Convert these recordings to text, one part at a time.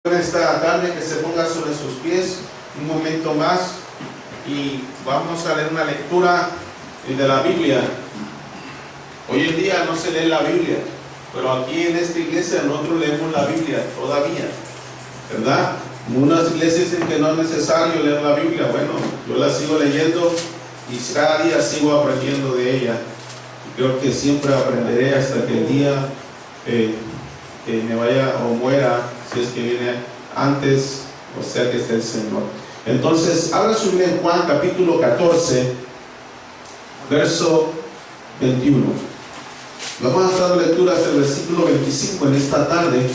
Esta tarde que se ponga sobre sus pies un momento más y vamos a leer una lectura de la Biblia. Hoy en día no se lee la Biblia, pero aquí en esta iglesia nosotros leemos la Biblia todavía, ¿verdad? Unas iglesias dicen que no es necesario leer la Biblia. Bueno, yo la sigo leyendo y cada día sigo aprendiendo de ella, y creo que siempre aprenderé hasta que el día que me vaya o muera, si es que viene antes, o sea que esté el Señor. Entonces, abra su Biblia en Juan capítulo 14, verso 21. Vamos a estar lectura hasta el versículo 25 en esta tarde.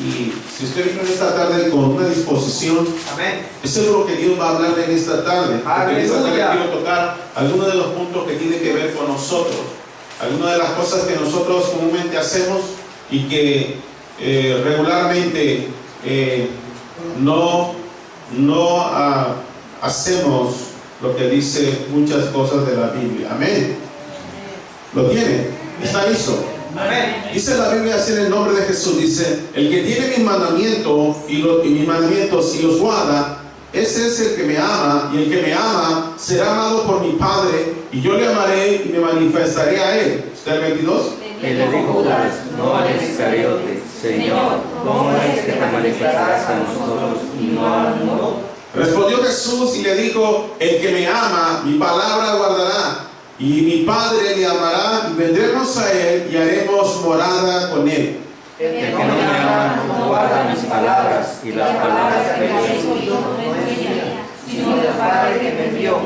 Y si usted vino en esta tarde con una disposición, amén, es seguro que Dios va a hablarle en esta tarde. Porque en esta tarde quiero tocar algunos de los puntos que tienen que ver con nosotros, algunas de las cosas que nosotros comúnmente hacemos y que regularmente no hacemos lo que dice muchas cosas de la Biblia. Amén. ¿Lo tiene? ¿Está listo? Amén. Dice la Biblia así en el nombre de Jesús. Dice: el que tiene mis mandamientos y mis mandamientos y los guarda, ese es el que me ama, y el que me ama será amado por mi Padre, y yo le amaré y me manifestaré a él. ¿Está el 22? Y le dijo Judas, no al Iscariote: Señor, ¿cómo es que te manifestarás a nosotros y no al mundo? Respondió Jesús y le dijo: el que me ama, mi palabra guardará, y mi Padre le amará, y vendremos a él y haremos morada con él. El que no me ama no guarda mis palabras, y las palabras que yo he oído no es mía, sino del Padre que me envió.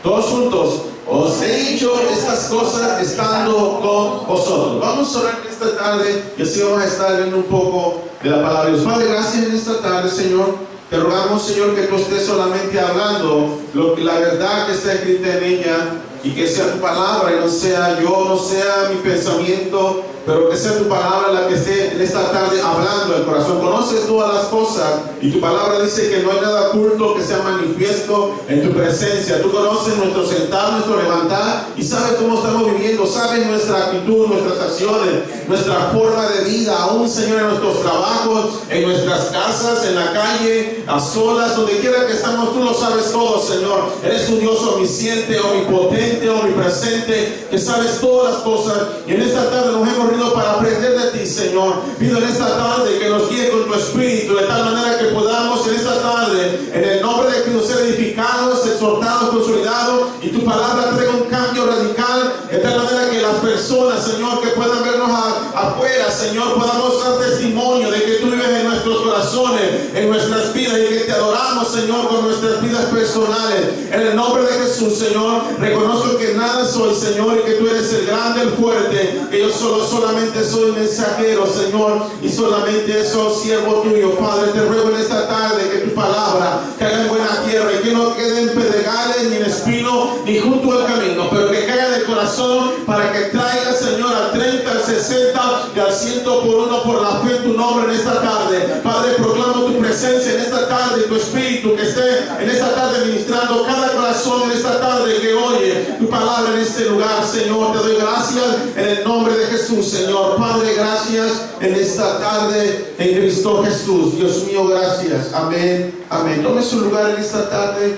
Todos juntos: os he dicho estas cosas estando con vosotros. Vamos a orar esta tarde y así vamos a estar viendo un poco de la palabra de Dios. Padre, gracias en esta tarde, Señor. Te rogamos, Señor, que tú estés solamente hablando la verdad que está escrita en ella, y que sea tu palabra y no sea yo, no sea mi pensamiento, pero que sea tu palabra la que esté en esta tarde hablando el corazón. Conoces todas las cosas y tu palabra dice que no hay nada oculto que sea manifiesto en tu presencia. Tú conoces nuestro sentar, nuestro levantar, y sabes cómo estamos viviendo, sabes nuestra actitud, nuestras acciones, nuestra forma de vida, aún, Señor, en nuestros trabajos, en nuestras casas, en la calle, a solas, donde quiera que estamos. Tú lo sabes todo, Señor. Eres un Dios omnisciente, omnipotente, omnipresente, que sabes todas las cosas, y en esta tarde nos hemos reunido para aprender de ti, Señor. Pido en esta tarde que nos guíe con tu espíritu, de tal manera que podamos en esta tarde, en el nombre de Cristo, ser edificados, exhortados, consolidados, y tu palabra traiga un cambio radical, de tal manera que las personas, Señor, que puedan vernos afuera, Señor, podamos dar testimonio de que tú vives en nuestros corazones, en nuestras vidas, y que te adoramos, Señor, con nuestras vidas personales. En el nombre de Jesús, Señor, reconozco que nada soy, Señor, y que tú eres el grande, el fuerte, que yo solamente soy mensajero, Señor, y solamente soy siervo tuyo. Padre, te ruego en esta tarde que tu palabra caiga en buena tierra, y que no quede en pedregales, ni en espino, ni junto al camino, pero que caiga del corazón, para que traiga, Señor, al 30, al 60 y al 100 por uno, por la fe en tu nombre en esta tarde. Padre, proclamo tu presencia en esta tarde, tu espíritu que esté en esta tarde ministrando cada corazón en esta tarde que oye tu palabra en este lugar, Señor. Te doy gracias en el nombre de Jesús, Señor. Padre, gracias en esta tarde en Cristo Jesús. Dios mío, gracias. Amén, amén. Tome su lugar en esta tarde.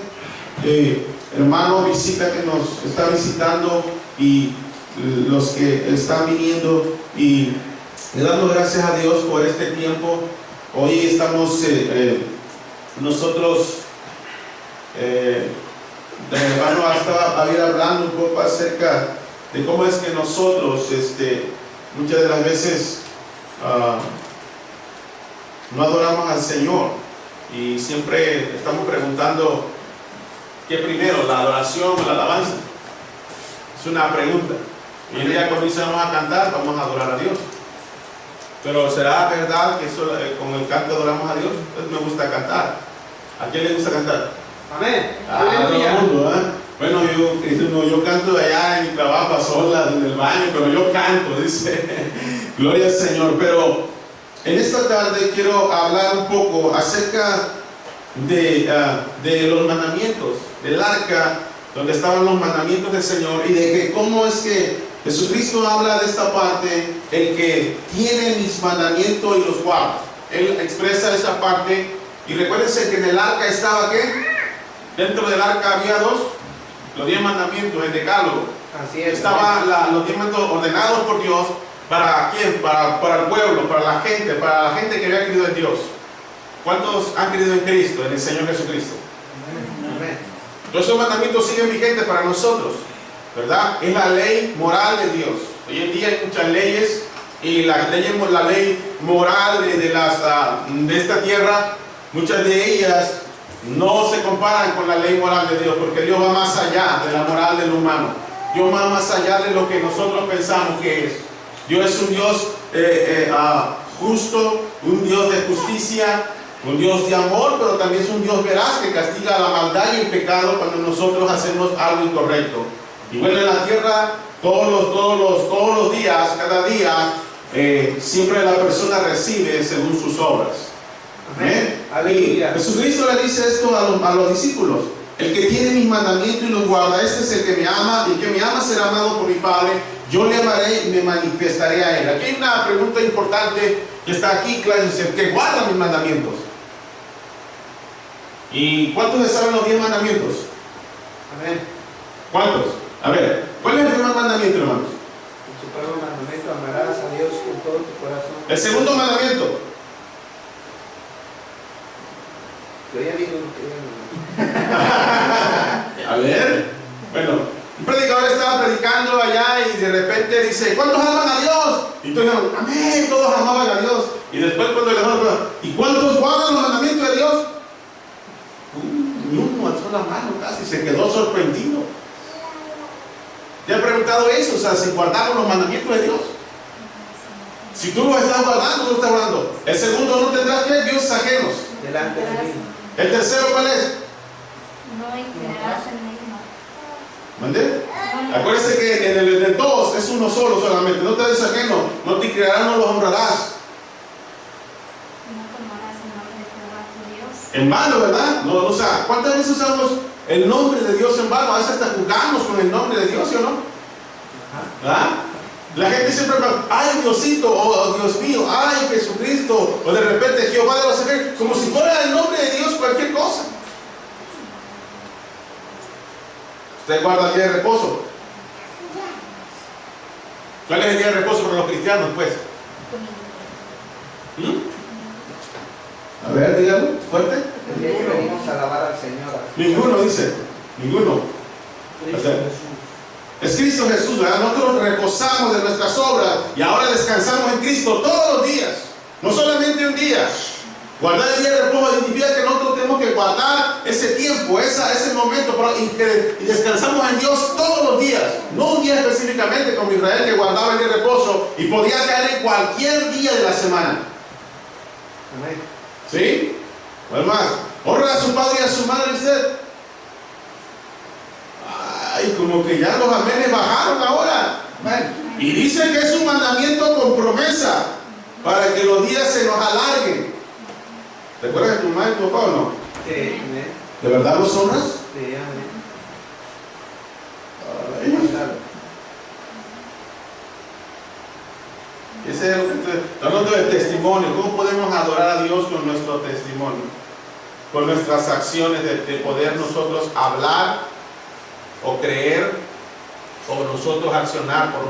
Hermano, visita que nos está visitando, y los que están viniendo, y le damos gracias a Dios por este tiempo. Hoy estamos nosotros, el hermano estaba hablando un poco acerca de cómo es que nosotros muchas de las veces no adoramos al Señor, y siempre estamos preguntando ¿qué primero, la adoración o la alabanza? Es una pregunta. Y el día cuando dice vamos a cantar, vamos a adorar a Dios. Pero ¿será verdad que con el canto adoramos a Dios? Entonces me gusta cantar. ¿A quién le gusta cantar? Amén. A todo el mundo, ¿eh? Bueno, yo canto allá en mi trabajo a solas, en el baño, pero yo canto, dice. Gloria al Señor. Pero en esta tarde quiero hablar un poco acerca de los mandamientos, del arca, donde estaban los mandamientos del Señor, y de que cómo es que Jesucristo habla de esta parte: el que tiene mis mandamientos y los guarda. él expresa esa parte. Y recuérdense que en el arca estaba, ¿qué? Dentro del arca había los 10 mandamientos, el decálogo. Así es. Estaban los 10 mandamientos ordenados por Dios. ¿Para quién? Para el pueblo, para la gente que había creído en Dios. ¿Cuántos han creído en Cristo, en el Señor Jesucristo? Amén. Entonces los mandamientos siguen vigentes para nosotros, ¿verdad? Es la ley moral de Dios. Hoy en día hay muchas leyes y la ley moral de esta tierra, muchas de ellas no se comparan con la ley moral de Dios, porque Dios va más allá de la moral del humano. Dios va más allá de lo que nosotros pensamos que es. Dios es un Dios justo, un Dios de justicia, un Dios de amor, pero también es un Dios veraz que castiga la maldad y el pecado cuando nosotros hacemos algo incorrecto. Y bueno, en la tierra, todos los días, cada día, siempre la persona recibe según sus obras. Amén. Aleluya. Jesucristo le dice esto a los discípulos: el que tiene mis mandamientos y los guarda, este es el que me ama, y el que me ama será amado por mi Padre. Yo le amaré y me manifestaré a él. Aquí hay una pregunta importante que está aquí, claro, dice: que guarda mis mandamientos. ¿Y cuántos le saben los 10 mandamientos? Amén. ¿Cuántos? A ver, ¿cuál es el primer mandamiento, hermanos? El supremo mandamiento: amarás a Dios con todo tu corazón. El segundo mandamiento. Yo ya digo lo que ya no. A ver, bueno, un predicador estaba predicando allá y de repente dice: ¿cuántos aman a Dios? Y todos dijeron: amén, todos amaban a Dios. Y después cuando le dijeron: ¿y cuántos guardan los mandamientos de Dios? Ni uno alzó la mano casi, se quedó sorprendido. ¿Te han preguntado eso? O sea, si guardamos los mandamientos de Dios. Si tú los estás guardando, no estás guardando. El segundo: no tendrás que dioses ajenos. Delante de mí. El tercero, ¿cuál es? No inclinarás el mismo. ¿Mandé? Acuérdense que en el dos es uno solo solamente. No te des ajeno, no te crearás, no los honrarás. No tomarás el nombre de Jehová tu Dios. En vano, ¿verdad? No, o sea, ¿cuántas veces usamos el nombre de Dios en vano? A veces hasta jugamos con el nombre de Dios, ¿sí o no? ¿Ah? La gente siempre me ay Diosito, oh Dios mío, ay Jesucristo, o de repente Jehová de los ejércitos, como si fuera el nombre de Dios cualquier cosa. Usted guarda el día de reposo. ¿Cuál es el día de reposo para los cristianos, pues? A ver, dígalo, fuerte. El día que venimos a alabar al Señor. Ninguno dice, ninguno. O sea, es Cristo Jesús, ¿verdad? Nosotros reposamos de nuestras obras y ahora descansamos en Cristo todos los días, no solamente un día. Guardar el día de reposo significa que nosotros tenemos que guardar ese tiempo, ese momento, y descansamos en Dios todos los días, no un día específicamente como Israel, que guardaba el día de reposo y podía caer en cualquier día de la semana. Amén. ¿Sí? Además, honra a su padre y a su madre, usted. Ay, como que ya los amenes bajaron ahora. Y dice que es un mandamiento con promesa para que los días se nos alarguen. ¿Te acuerdas de tu mamá y tu papá o no? Sí, amén. ¿De verdad los honras? Sí, amén. Ese es hablando de testimonio. ¿Cómo podemos adorar a Dios con nuestro testimonio? Con nuestras acciones de poder nosotros hablar o creer o nosotros accionar por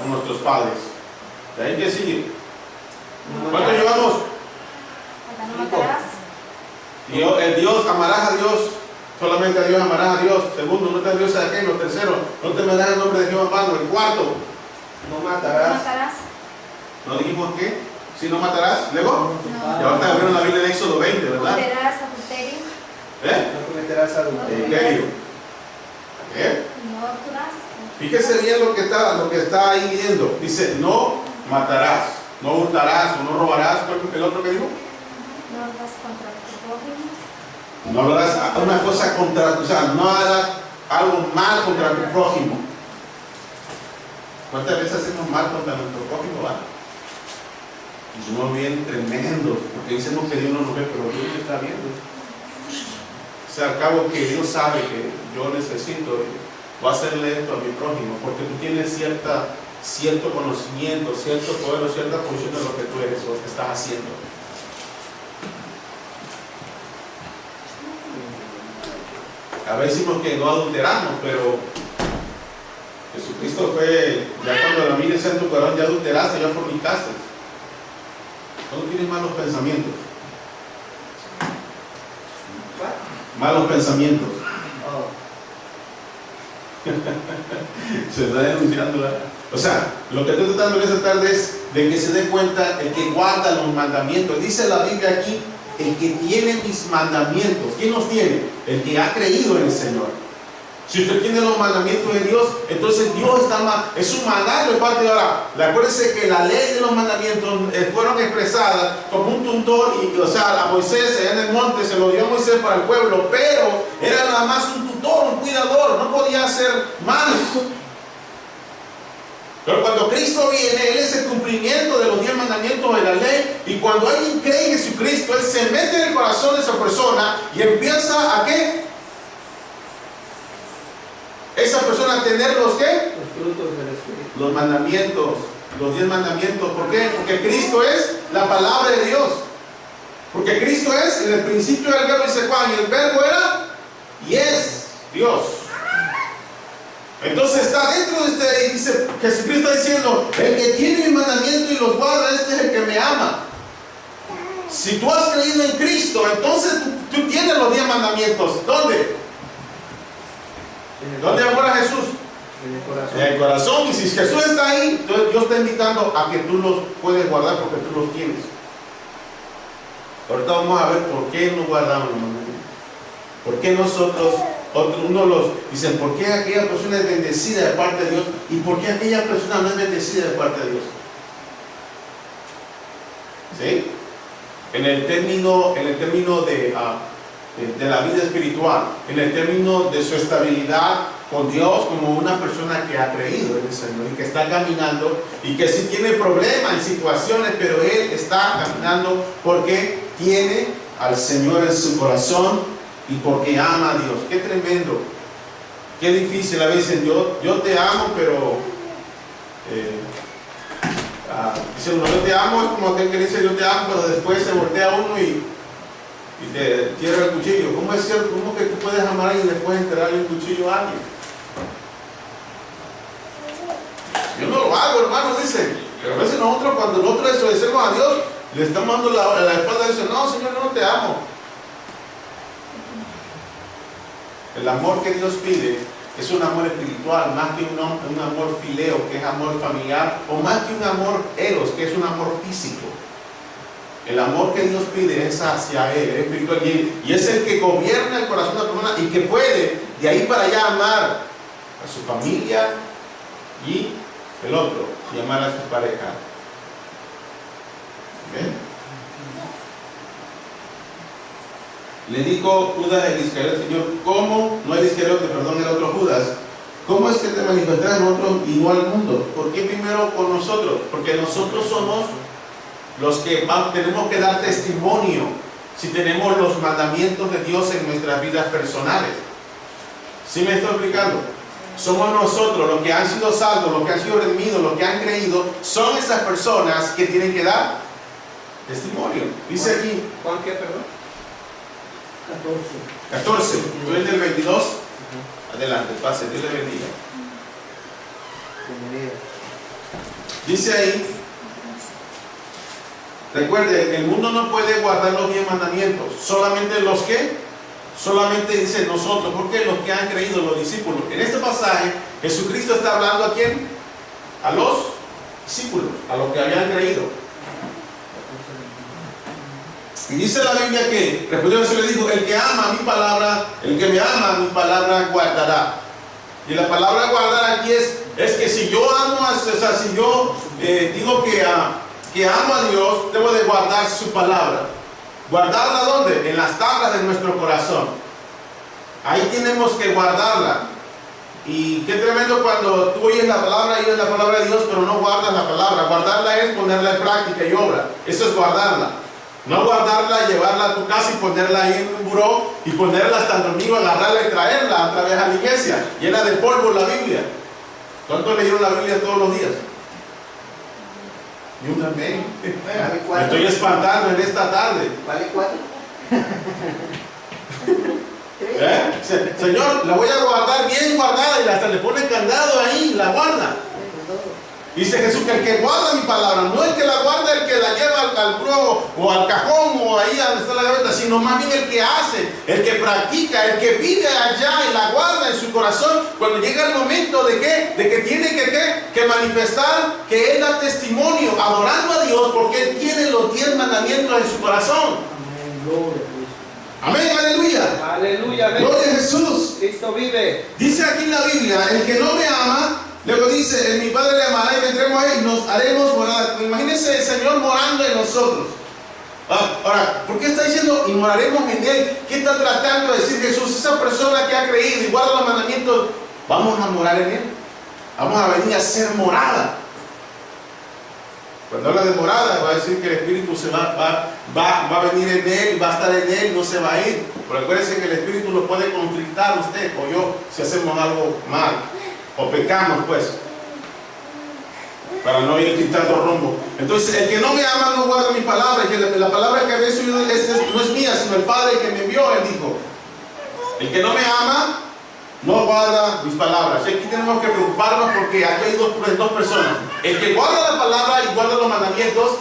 nuestros padres. ¿De ahí que sigue? ¿Cuánto llevamos? No matarás. Dios, amarás a Dios. Solamente a Dios amarás a Dios. Segundo, no te das Dios ajeno. Tercero, no te darás el nombre de Jehová en vano. El cuarto, No No matarás. matarás. ¿no dijimos qué? Si no matarás, luego. No. Y ahorita vieron la Biblia en Éxodo 20, ¿verdad? Cometerás adulterio. No cometerás adulterio. Adulterio. No hurtarás. Fíjese bien lo que está ahí viendo. Dice, no matarás, no hurtarás o no robarás. ¿Cuál fue el otro que dijo? No harás contra tu prójimo. No hablarás una cosa o sea, no harás algo mal contra tu prójimo. ¿Cuántas veces hacemos mal contra nuestro prójimo? ¿Va? Y somos bien tremendos, porque decimos que Dios no nos ve, pero Dios me está viendo. O sea, al cabo que Dios sabe que yo necesito, voy a hacerle esto a mi prójimo, porque tú tienes cierta cierto conocimiento, cierto poder o cierta posición de lo que tú eres o lo que estás haciendo. A veces decimos que no adulteramos, pero Jesucristo fue, ya cuando la mires en tu corazón, ya adulteraste, ya fornicaste. No tienes malos pensamientos. Malos pensamientos. Se está denunciando, ¿verdad? O sea, lo que estoy tratando en esta tarde es de que se dé cuenta el que guarda los mandamientos. Dice la Biblia aquí, el que tiene mis mandamientos. ¿Quién los tiene? El que ha creído en el Señor. Si usted tiene los mandamientos de Dios, entonces Dios es un mandato de parte de ahora. Acuérdense que la ley de los mandamientos fueron expresadas como un tutor, y, o sea, a Moisés allá en el monte se lo dio a Moisés para el pueblo, pero era nada más un tutor, un cuidador, no podía hacer mal. Pero cuando Cristo viene, Él es el cumplimiento de los 10 mandamientos de la ley, y cuando alguien cree en Jesucristo, Él se mete en el corazón de esa persona y empieza a ¿qué? Esa persona a tener los ¿qué? Los frutos del Espíritu. Los mandamientos, los 10 mandamientos. ¿Por qué? Porque Cristo es la palabra de Dios. Porque Cristo es, en el principio del verbo, dice Juan, y el verbo era y es Dios. Entonces está dentro de este, y dice, Jesucristo está diciendo, el que tiene mi mandamiento y los guarda, este es el que me ama. Si tú has creído en Cristo, entonces tú tienes los 10 mandamientos. ¿Dónde? ¿Dónde mora Jesús? En el corazón. En el corazón. Y si Jesús está ahí, entonces Dios está invitando a que tú los puedes guardar porque tú los tienes. Ahorita vamos a ver por qué no guardamos los mandamientos. ¿Por qué nosotros, uno los dicen, por qué aquella persona es bendecida de parte de Dios y por qué aquella persona no es bendecida de parte de Dios? ¿Sí? En el término de la vida espiritual, en el término de su estabilidad con Dios como una persona que ha creído en el Señor y que está caminando y que sí tiene problemas en situaciones, pero él está caminando porque tiene al Señor en su corazón y porque ama a Dios. Qué tremendo, qué difícil a veces. Yo te amo, pero dice uno, yo te amo, es como aquel que dice yo te amo, pero después se voltea uno y te tierra el cuchillo. ¿Cómo es cierto? ¿Cómo que tú puedes amar y después enterrarle el cuchillo a alguien? Yo no lo hago, hermano, dice. Pero a veces nosotros, cuando nosotros desobedecemos a Dios, le estamos dando la espalda y dice, no, Señor, yo no te amo. El amor que Dios pide es un amor espiritual, más que un amor fileo, que es amor familiar, o más que un amor eros, que es un amor físico. El amor que Dios pide es hacia Él, es espiritual, y es el que gobierna el corazón de la persona y que puede de ahí para allá amar a su familia y el otro, y amar a su pareja. ¿Ven? Le dijo Judas el Iscariote, Señor, ¿cómo? No el Iscariote, perdón, el otro Judas. ¿Cómo es que te manifestarás a nosotros y no al mundo? ¿Por qué primero con nosotros? Porque nosotros somos los que tenemos que dar testimonio si tenemos los mandamientos de Dios en nuestras vidas personales. ¿Sí me estoy explicando? Somos nosotros los que han sido salvos, los que han sido redimidos, los que han creído, son esas personas que tienen que dar testimonio. Dice aquí, ¿Juan qué, perdón? 14, tú eres del 22, adelante, pase, Dios le bendiga. Dice ahí, recuerde, el mundo no puede guardar los 10 mandamientos, solamente los que, solamente dice nosotros, porque los que han creído, los discípulos. En este pasaje, Jesucristo está hablando ¿a quién? A los discípulos, a los que habían creído. Y dice la Biblia que, respondió Jesús, le dijo, el que ama mi palabra, el que me ama mi palabra guardará. Y la palabra guardar aquí es que si yo amo, o sea, si yo digo que amo a Dios, debo de guardar su palabra. ¿Guardarla dónde? En las tablas de nuestro corazón. Ahí tenemos que guardarla. Y qué tremendo cuando tú oyes la palabra de Dios, pero no guardas la palabra. Guardarla es ponerla en práctica y obra. Eso es guardarla. No guardarla, llevarla a tu casa y ponerla ahí en un buró y ponerla hasta el domingo, agarrarla y traerla otra vez a la iglesia, llena de polvo la Biblia. ¿Cuántos leyeron la Biblia todos los días? Y un amén. Me estoy espantando en esta tarde. ¿Vale 4? Señor, la voy a guardar bien guardada, y hasta le pone candado ahí, la guarda. Dice Jesús que el que guarda mi palabra, no el que la guarda, el que la lleva al pro o al cajón o ahí donde está la gaveta, sino más bien el que hace, el que practica, el que vive allá y la guarda en su corazón. Cuando llega el momento de que tiene que manifestar, que él da testimonio adorando a Dios, porque él tiene los 10 mandamientos en su corazón. Amén, aleluya. Aleluya, amén. Gloria a Jesús. Cristo vive. Dice aquí en la Biblia, el que no me ama, luego dice, mi Padre le amará y vendremos a él y nos haremos morar. Imagínense el Señor morando en nosotros. Ahora, ¿por qué está diciendo y moraremos en él? ¿Qué está tratando de decir Jesús? Esa persona que ha creído y guarda los mandamientos, vamos a morar en él. Vamos a venir a ser morada. Cuando habla de morada, va a decir que el Espíritu se va a venir en él, va a estar en él, no se va a ir. Pero acuérdense que el Espíritu lo puede conflictar usted o yo si hacemos algo mal o pecamos, pues, para no ir quitando rumbo. Entonces, el que no me ama no guarda mi palabra. Y que la palabra que habéis oído no es mía, sino el Padre que me envió. Él dijo, el que no me ama no guarda mis palabras. Y aquí tenemos que preocuparnos porque aquí hay dos personas. El que guarda la palabra y guarda los mandamientos,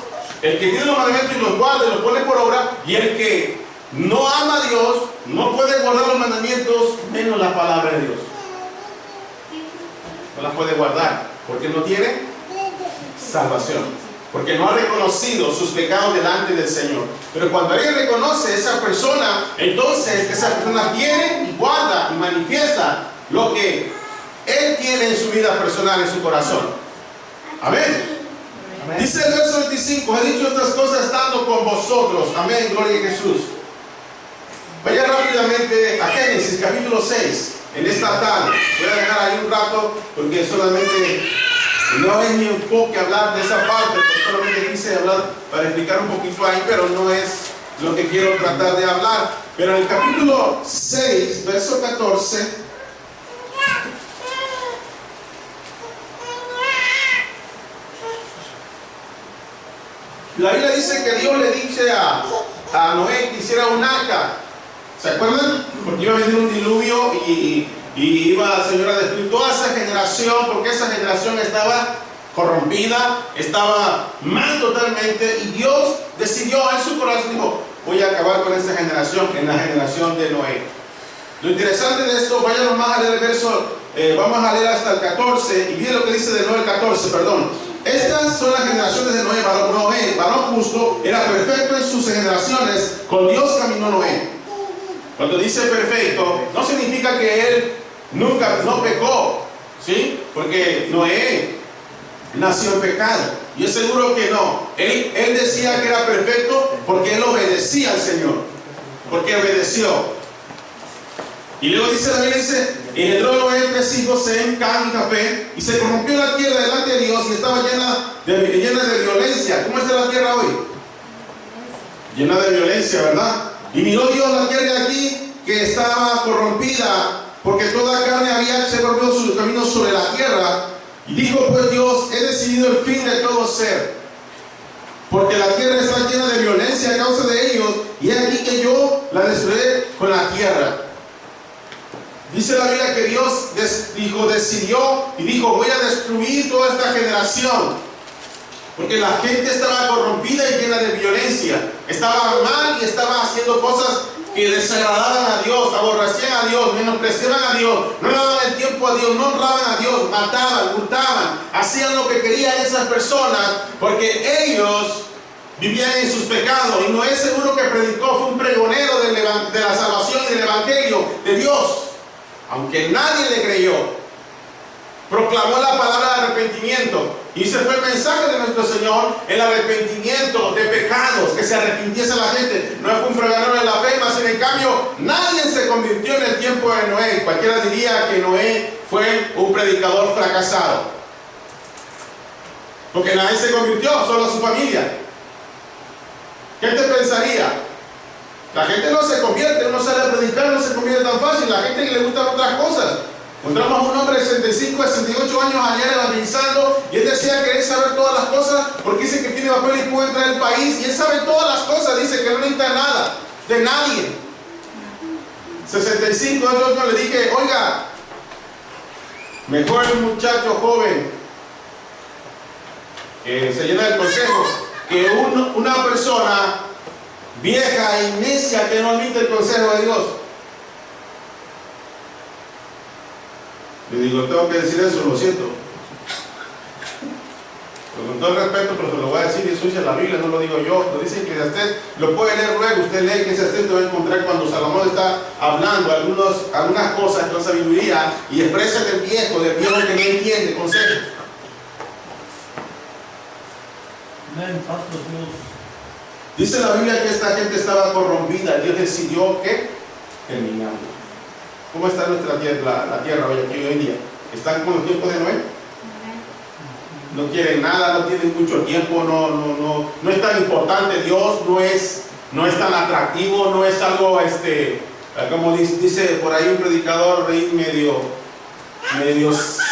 el que tiene los mandamientos y los guarda y los pone por obra, y el que no ama a Dios, no puede guardar los mandamientos, menos la palabra de Dios. No la puede guardar, porque no tiene salvación, porque no ha reconocido sus pecados delante del Señor. Pero cuando alguien reconoce a esa persona, entonces esa persona tiene y guarda y manifiesta lo que él tiene en su vida personal, en su corazón. Amén. Amén. Dice el verso 25, he dicho estas cosas estando con vosotros. Amén, gloria a Jesús. Vaya rápidamente a Génesis capítulo 6 en esta tarde. Voy a dejar ahí un rato porque solamente no es mi enfoque hablar de esa parte, solamente quise hablar para explicar un poquito ahí, pero no es lo que quiero tratar de hablar. Pero en el capítulo 6, verso 14, la Biblia dice que Dios le dice a Noé que hiciera un arca. ¿Se acuerdan? Porque iba a venir un diluvio y iba el Señor a destruir toda esa generación, porque esa generación estaba corrompida, estaba mal totalmente, y Dios decidió en su corazón, dijo, voy a acabar con esa generación, en la generación de Noé. Lo interesante de esto, vayan nomás a leer el verso, vamos a leer hasta el 14, y miren lo que dice de Noé el 14, perdón. Estas son las generaciones de Noé, varón justo, era perfecto en sus generaciones, con Dios caminó Noé. Cuando dice perfecto, no significa que él nunca no pecó, ¿sí? Porque Noé nació en pecado. Y es seguro que no. Él decía que era perfecto porque él obedecía al Señor, porque obedeció. Y luego dice la Biblia, dice, engendró Noé 3 hijos, Sem, Cam y Jafet, y se corrompió la tierra delante de Dios y estaba llena de violencia. ¿Cómo está la tierra hoy? Llena de violencia, ¿verdad? Y miró Dios la tierra aquí que estaba corrompida, porque toda carne se volvió su camino sobre la tierra. Y dijo pues Dios, he decidido el fin de todo ser, porque la tierra está llena de violencia a causa de ellos, y es aquí que yo la destruiré con la tierra. Dice la Biblia que Dios decidió y dijo, voy a destruir toda esta generación, porque la gente estaba corrompida y llena de violencia, estaba mal y estaba haciendo cosas que desagradaban a Dios, aborrecían a Dios, menospreciaban a Dios, no le daban el tiempo a Dios, no honraban a Dios, mataban, hurtaban, hacían lo que querían esas personas, porque ellos vivían en sus pecados. Y Noé, seguro que predicó, fue un pregonero de la salvación y del evangelio de Dios, aunque nadie le creyó. Proclamó la palabra de arrepentimiento, y ese fue el mensaje de nuestro Señor, el arrepentimiento de pecados, que se arrepintiese la gente. No fue un pregonero de la fe, mas en cambio nadie se convirtió en el tiempo de Noé. Cualquiera diría que Noé fue un predicador fracasado, porque nadie se convirtió, solo su familia. ¿Qué te pensaría? La gente no se convierte, uno sale a predicar, no se convierte tan fácil. La gente que le gustan otras cosas. Encontramos a un hombre de 65 a 68 años ayer evangelizando, y él decía querer saber todas las cosas porque dice que tiene papel y puede entrar al país, y él sabe todas las cosas, dice que no necesita nada de nadie. 65 años le dije, oiga, mejor el muchacho joven que se llena del consejo que una persona vieja y necia que no admite el consejo de Dios. Le digo, tengo que decir eso, lo siento. Pero con todo el respeto, pero se lo voy a decir, y eso dice la Biblia, no lo digo yo. Lo dice Eclesiastés, lo puede leer luego. Usted lee Eclesiastés, te va a encontrar cuando Salomón está hablando algunas cosas con sabiduría y expresa del viejo que no entiende, consejos. Amén, Santo Dios. Dice la Biblia que esta gente estaba corrompida. Dios decidió que terminarlo. ¿Cómo está nuestra tierra, la tierra hoy en día? ¿Están con los tiempos de Noé? No quieren nada, no tienen mucho tiempo, no es tan importante Dios, no es tan atractivo, no es algo, como dice por ahí un predicador medio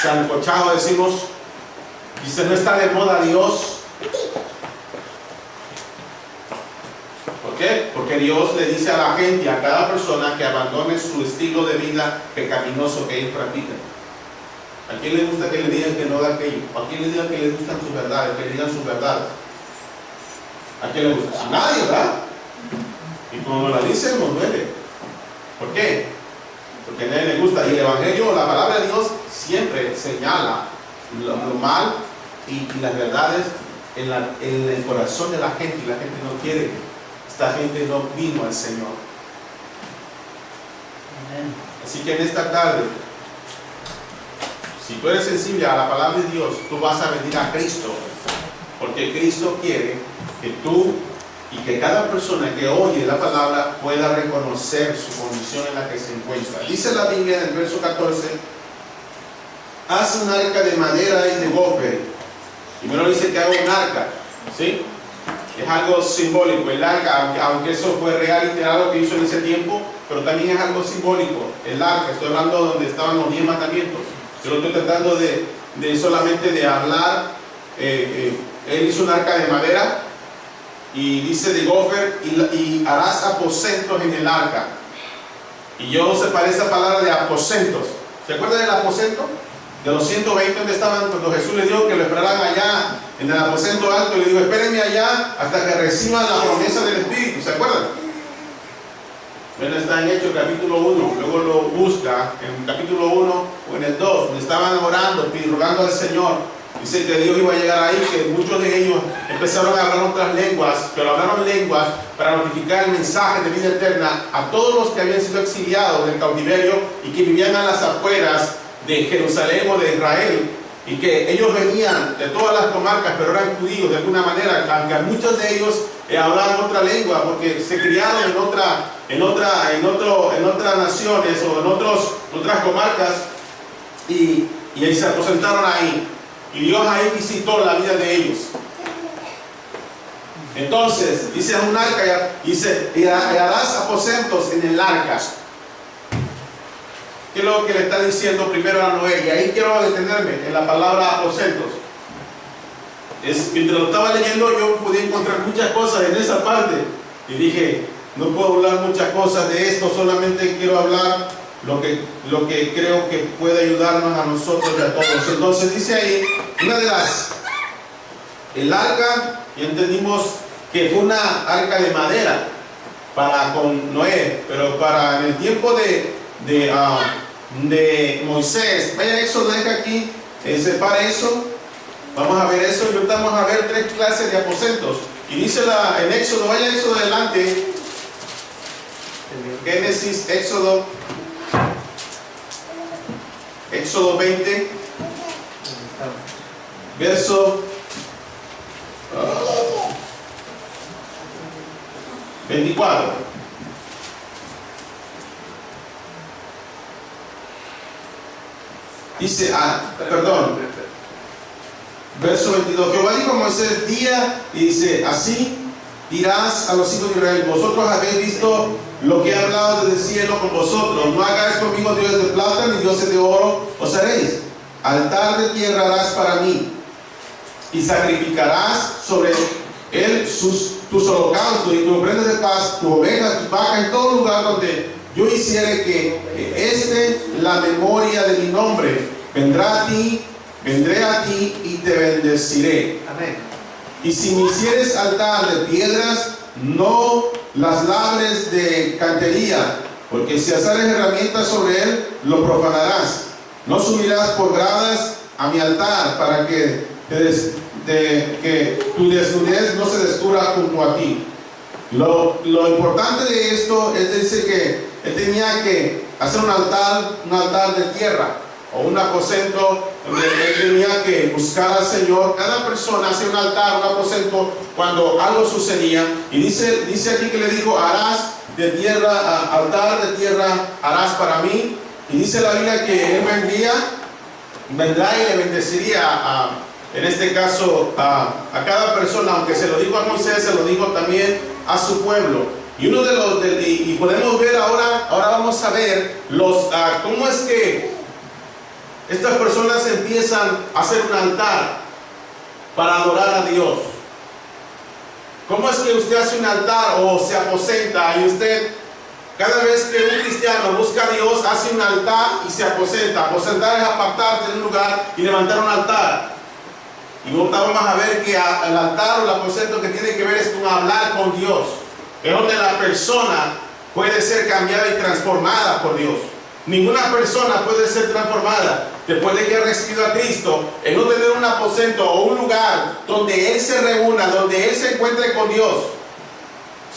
sancochado, decimos, dice, no está de moda Dios. ¿Por qué? Porque Dios le dice a la gente, a cada persona, que abandone su estilo de vida pecaminoso que ellos practican. ¿A quién le gusta que le digan que no haga aquello? ¿A quién le digan que le gustan sus verdades, que le digan sus verdades? ¿A quién le gusta? A nadie, ¿verdad? Y cuando la dicen nos duele. ¿Por qué? Porque a nadie le gusta. Y el Evangelio, la palabra de Dios, siempre señala lo mal y las verdades en el corazón de la gente, y la gente no quiere. Esta gente no vino al Señor. Amén. Así que en esta tarde, si tú eres sensible a la palabra de Dios, tú vas a venir a Cristo, porque Cristo quiere que tú y que cada persona que oye la palabra pueda reconocer su condición en la que se encuentra. Dice la Biblia en el verso 14, haz un arca de madera y de gofer. Primero dice que haga un arca, ¿sí? Es algo simbólico. El arca, aunque eso fue real y algo que hizo en ese tiempo, pero también es algo simbólico. El arca, estoy hablando donde estaban los 10 mandamientos. Yo no estoy tratando de solamente de hablar. Él hizo un arca de madera y dice de gofer, y harás aposentos en el arca. Y yo separé esa palabra de aposentos. ¿Se acuerdan del aposento? De los 120 donde estaban cuando Jesús les dijo que lo esperaran allá en el aposento alto, y le dijo, espérenme allá hasta que reciban la promesa del Espíritu. ¿Se acuerdan? Bueno, está en Hechos capítulo 1, luego lo busca en el capítulo 1 o en el 2, donde estaban orando y rogando al Señor. Dice que Dios iba a llegar ahí, que muchos de ellos empezaron a hablar otras lenguas, pero hablaron lenguas para notificar el mensaje de vida eterna a todos los que habían sido exiliados del cautiverio y que vivían a las afueras de Jerusalén o de Israel, y que ellos venían de todas las comarcas, pero eran judíos de alguna manera, aunque muchos de ellos hablaban otra lengua porque se criaron en otras naciones o en otras comarcas, y se aposentaron ahí, y Dios ahí visitó la vida de ellos. Entonces dice un arca, dice, y harás aposentos en el arca. ¿Qué es lo que le está diciendo primero a Noé? Y ahí quiero detenerme en la palabra aposentos. Mientras lo estaba leyendo, yo pude encontrar muchas cosas en esa parte. Y dije, no puedo hablar muchas cosas de esto, solamente quiero hablar lo que creo que puede ayudarnos a nosotros y a todos. Entonces dice ahí, el arca, y entendimos que fue una arca de madera con Noé, pero en el tiempo de Moisés, vaya Éxodo, deja aquí, separa eso, vamos a ver eso, y ahorita vamos a ver 3 clases de aposentos. Y dice en Éxodo, vaya Éxodo adelante, Génesis, Éxodo 20, verso 24. Dice, verso 22, Jehová dijo a Moisés día, y dice, así dirás a los hijos de Israel: vosotros habéis visto lo que he hablado desde el cielo con vosotros. No hagáis conmigo dioses de plata ni dioses de oro os haréis. Altar de tierra harás para mí, y sacrificarás sobre él tus holocaustos y tus ofrendas de paz, tus ovejas, tus vacas, en todo lugar donde yo hiciere que la memoria de mi nombre. Vendré a ti y te bendeciré. Amén. Y si me hicieres altar de piedras, no las labres de cantería, porque si asares herramientas sobre él, lo profanarás. No subirás por gradas a mi altar, para que tu desnudez no se descubra junto a ti. Lo importante de esto es decir que él tenía que hacer un altar de tierra, o un aposento donde él tenía que buscar al Señor. Cada persona hace un altar, un aposento, cuando algo sucedía. Y dice aquí que le dijo: harás de tierra, altar de tierra harás para mí. Y dice la Biblia que él vendrá y le bendeciría en este caso a cada persona. Aunque se lo dijo a Moisés, se lo dijo también a su pueblo. Y uno y podemos ver ahora vamos a ver cómo es que estas personas empiezan a hacer un altar para adorar a Dios. ¿Cómo es que usted hace un altar o se aposenta? Y usted, cada vez que un cristiano busca a Dios, hace un altar y se aposenta. Aposentar es apartarse de un lugar y levantar un altar. Y ahorita vamos a ver que el altar o el aposento que tiene que ver es con hablar con Dios. Es donde la persona puede ser cambiada y transformada por Dios. Ninguna persona puede ser transformada después de que ha recibido a Cristo en no tener un aposento o un lugar donde Él se reúna, donde Él se encuentre con Dios.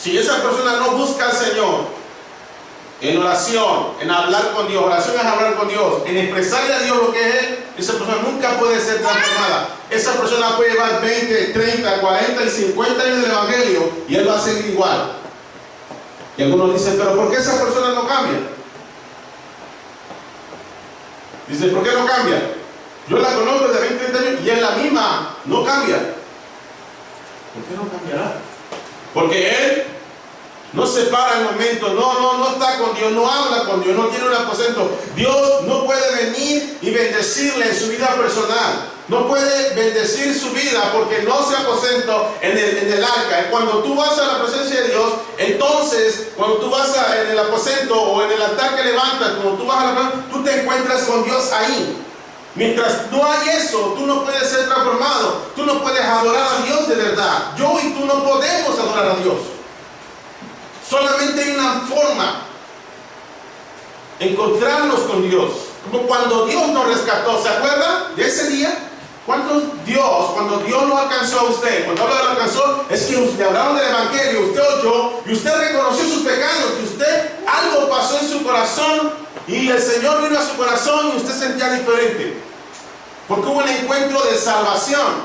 Si esa persona no busca al Señor en oración, en hablar con Dios, oración es hablar con Dios, en expresarle a Dios lo que es Él, esa persona nunca puede ser transformada. Esa persona puede llevar 20, 30, 40 y 50 años del Evangelio y él va a seguir igual. Y algunos dicen: pero ¿por qué esa persona no cambia? Dice: ¿por qué no cambia? Yo la conozco de 20, 30 años y es la misma, no cambia. ¿Por qué no cambiará? Porque él no se para el momento, no está con Dios, no habla con Dios, no tiene un aposento. Dios no puede venir y bendecirle en su vida personal. No puede bendecir su vida porque no se aposentó en el arca. Cuando tú vas a la presencia de Dios, entonces, cuando tú vas en el aposento o en el altar que levantas, cuando tú vas a la presencia, tú te encuentras con Dios ahí. Mientras no hay eso, tú no puedes ser transformado. Tú no puedes adorar a Dios de verdad. Yo y tú no podemos adorar a Dios. Solamente hay una forma: encontrarnos con Dios. Como cuando Dios nos rescató. ¿Se acuerdan de ese día? Cuando Dios lo alcanzó a usted, cuando lo alcanzó, es que le hablaron del Evangelio, usted oyó y usted reconoció sus pecados, y usted, algo pasó en su corazón y el Señor vino a su corazón y usted sentía diferente. Porque hubo un encuentro de salvación.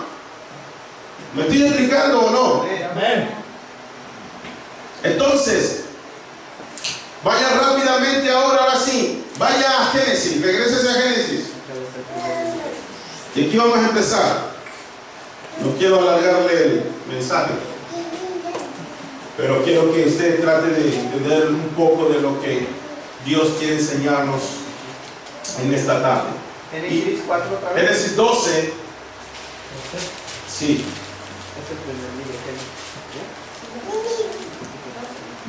¿Me estoy explicando o no? Amén. Entonces, vaya rápidamente ahora sí, vaya a Génesis, regrese a Génesis. Y aquí vamos a empezar. No quiero alargarle el mensaje, pero quiero que usted trate de entender un poco de lo que Dios quiere enseñarnos en esta tarde. Génesis 4 otra vez. Génesis 12. Sí. Es el primer libro, Génesis.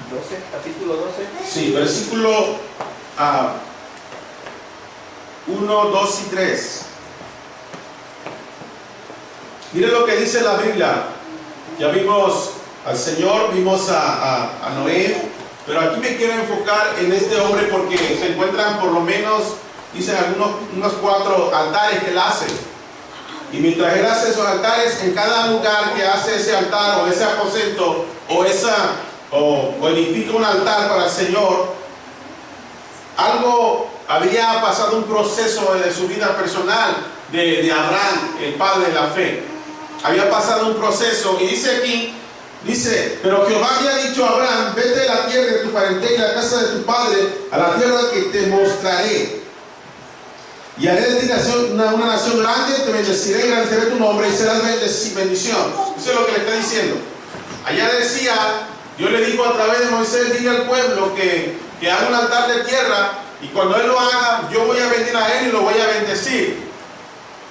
12, capítulo 12. Sí, versículo 1, 2 y 3. Mire lo que dice la Biblia. Ya vimos al Señor, vimos a Noé, pero aquí me quiero enfocar en este hombre porque se encuentran por lo menos, dicen unos 4 altares que él hace. Y mientras él hace esos altares, en cada lugar que hace ese altar o ese aposento o edifica un altar para el Señor, algo había pasado, un proceso de su vida personal de Abraham, el padre de la fe. Había pasado un proceso y dice aquí, pero Jehová había dicho a Abraham: vete de la tierra de tu parentela y la casa de tu padre a la tierra que te mostraré. Y haré de ti una nación grande, te bendeciré y engrandeceré tu nombre y serás bendición. Eso es lo que le está diciendo. Allá decía, Dios le dijo a través de Moisés, dile al pueblo que haga un altar de tierra, y cuando él lo haga, yo voy a venir a él y lo voy a bendecir.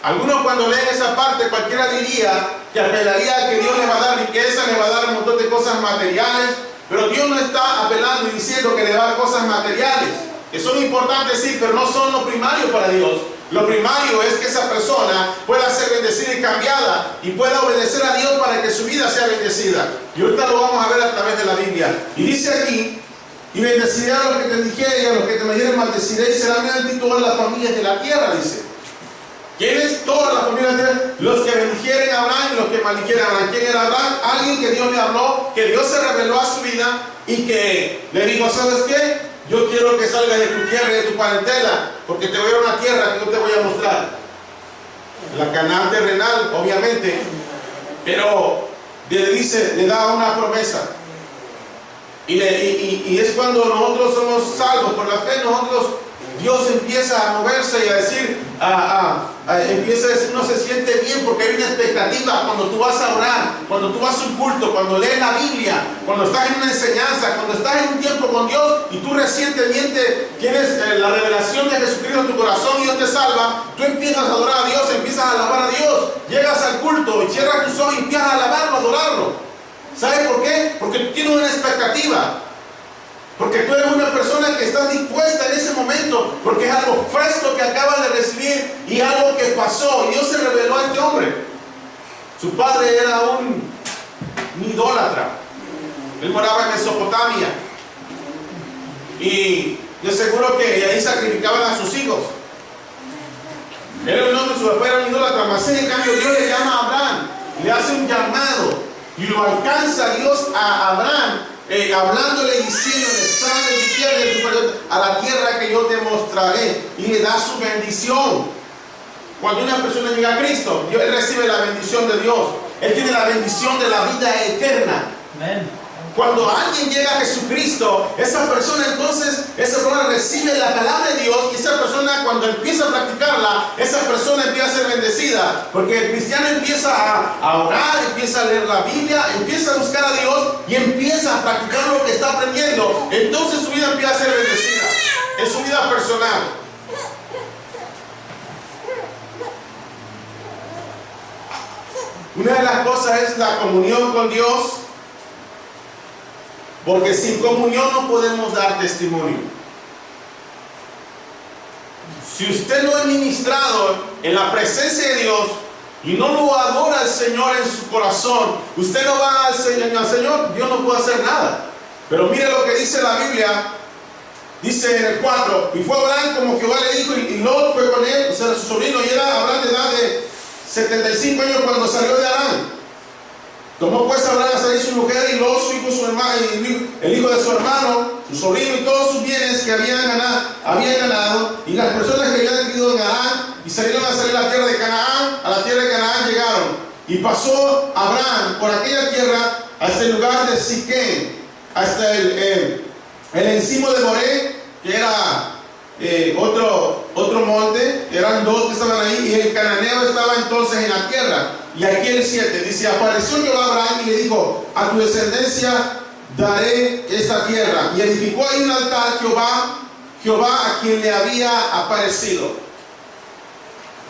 Algunos cuando leen esa parte, cualquiera diría que apelaría a que Dios les va a dar riqueza, les va a dar un montón de cosas materiales, pero Dios no está apelando y diciendo que le va a dar cosas materiales, que son importantes sí, pero no son lo primario para Dios. Lo primario es que esa persona pueda ser bendecida y cambiada y pueda obedecer a Dios para que su vida sea bendecida. Y ahorita lo vamos a ver a través de la Biblia. Y dice aquí, y bendeciré a los que te dijeren y a los que te maldijeren maldeciré, y serán bendecidas todas las familias de la tierra, dice. ¿Quiénes? Todas las familias de la tierra. Los que bendijeren a Abraham y los que maldijeren a Abraham. ¿Quién era Abraham? Alguien que Dios le habló, que Dios se reveló a su vida y que le dijo, ¿sabes qué? Yo quiero que salgas de tu tierra y de tu parentela, porque te voy a dar una tierra que yo te voy a mostrar. La Canaán terrenal, obviamente, pero le dice, le da una promesa. Y es cuando nosotros somos salvos por la fe, Dios empieza a moverse y a decir, empieza a decir, uno se siente bien porque hay una expectativa. Cuando tú vas a orar, cuando tú vas a un culto, cuando lees la Biblia, cuando estás en una enseñanza, cuando estás en un tiempo con Dios y tú recientemente tienes la revelación de Jesucristo en tu corazón y Dios te salva, tú empiezas a adorar a Dios, empiezas a alabar a Dios, llegas al culto y cierras tus ojos y empiezas a alabarlo, a adorarlo. ¿Sabes por qué? Porque tú tienes una expectativa. Porque tú eres una persona que está dispuesta en ese momento, porque es algo fresco que acabas de recibir y algo que pasó. Y Dios se reveló a este hombre. Su padre era un idólatra. Él moraba en Mesopotamia. Y yo seguro que ahí sacrificaban a sus hijos. Era un hombre, su papá era un idólatra. Mas en cambio Dios le llama a Abraham, le hace un llamado y lo alcanza Dios a Abraham. Hablándole y diciéndole, sal de tu tierra y de tu parentela a la tierra que yo te mostraré, y le da su bendición. Cuando una persona llega a Cristo, él recibe la bendición de Dios. Él tiene la bendición de la vida eterna. Amén. Cuando alguien llega a Jesucristo, esa persona recibe la palabra de Dios, y esa persona, cuando empieza a practicarla, esa persona empieza a ser bendecida, porque el cristiano empieza a orar, empieza a leer la Biblia, empieza a buscar a Dios y empieza a practicar lo que está aprendiendo. Entonces su vida empieza a ser bendecida en su vida personal. Una de las cosas es la comunión con Dios, porque sin comunión no podemos dar testimonio. Si usted no es ministrado en la presencia de Dios y no lo adora al Señor en su corazón, usted no va al Señor, Dios no puede hacer nada. Pero mire lo que dice la Biblia. Dice en el 4, y fue Abraham como Jehová le dijo, y Lot fue con él, o sea, su sobrino, y era Abraham de edad de 75 años cuando salió de Harán. Tomó pues Abraham a Sarai su mujer, y Lot su hijo, su hermano, y el hijo de su hermano, su sobrino, y todos sus bienes que habían ganado, y las personas que habían adquirido en Harán, y salieron a salir a la tierra de Canaán. A la tierra de Canaán llegaron, y pasó Abraham por aquella tierra hasta el lugar de Siquem, hasta el encimo de Moré, que era otro monte. Eran dos que estaban ahí, y el cananeo estaba entonces en la tierra. Y aquí el 7 dice, apareció Jehová a Abraham y le dijo, a tu descendencia daré esta tierra. Y edificó ahí un altar Jehová a quien le había aparecido.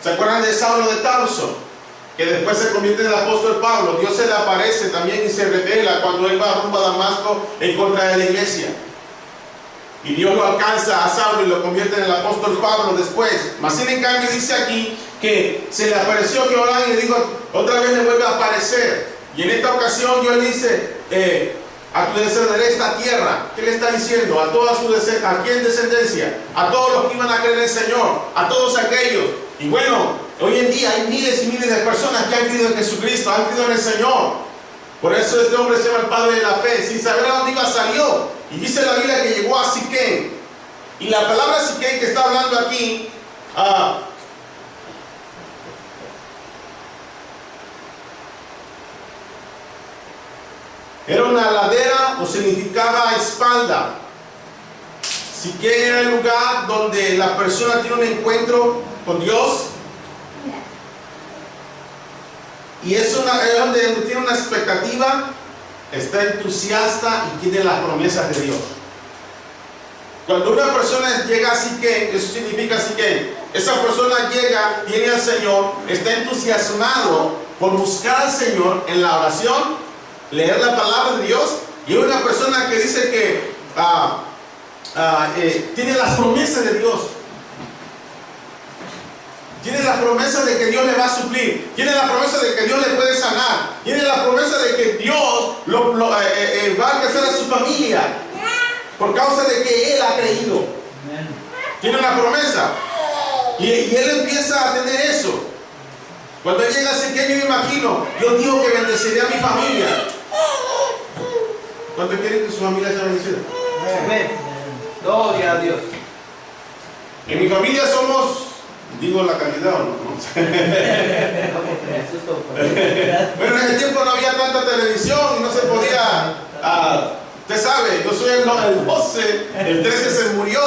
¿Se acuerdan de Saulo de Tarso? Que después se convierte en el apóstol Pablo. Dios se le aparece también y se revela cuando él va rumbo a Damasco en contra de la iglesia. Y Dios lo alcanza a Saulo y lo convierte en el apóstol Pablo después. Mas sin en cambio dice aquí que se le apareció Jehová y le dijo, otra vez le vuelve a aparecer. Y en esta ocasión Dios le dice, a tu descendencia esta tierra. ¿Qué le está diciendo? A toda su descendencia. ¿A quién descendencia? A todos los que iban a creer en el Señor. A todos aquellos. Y bueno, hoy en día hay miles y miles de personas que han creído en Jesucristo, han creído en el Señor. Por eso este hombre se llama el padre de la fe. Sin saber a dónde iba salió. Y dice la Biblia que llegó a Siquem. Y la palabra Siquem que está hablando aquí, era una ladera o significaba espalda. Siquem era el lugar donde la persona tiene un encuentro con Dios. Y es donde tiene una expectativa. está entusiasta y tiene las promesas de Dios. Cuando una persona llega así que, eso significa así que esa persona llega, tiene al Señor, está entusiasmado por buscar al Señor en la oración, leer la palabra de Dios, y es una persona que dice que tiene las promesas de Dios. Tiene la promesa de que Dios le va a suplir. Tiene la promesa de que Dios le puede sanar. Tiene la promesa de que Dios va a crecer a su familia por causa de que Él ha creído. Tiene una promesa. Y Él empieza a tener eso. Cuando Él llega así que yo me imagino, yo digo que bendeciré a mi familia. ¿Cuántos quieren que su familia sea bendecida? Amén. Gloria a Dios. En mi familia somos... Digo la calidad o no. Bueno, en ese tiempo no había tanta televisión y no se podía. Usted sabe, yo soy el 12, el 13 se murió.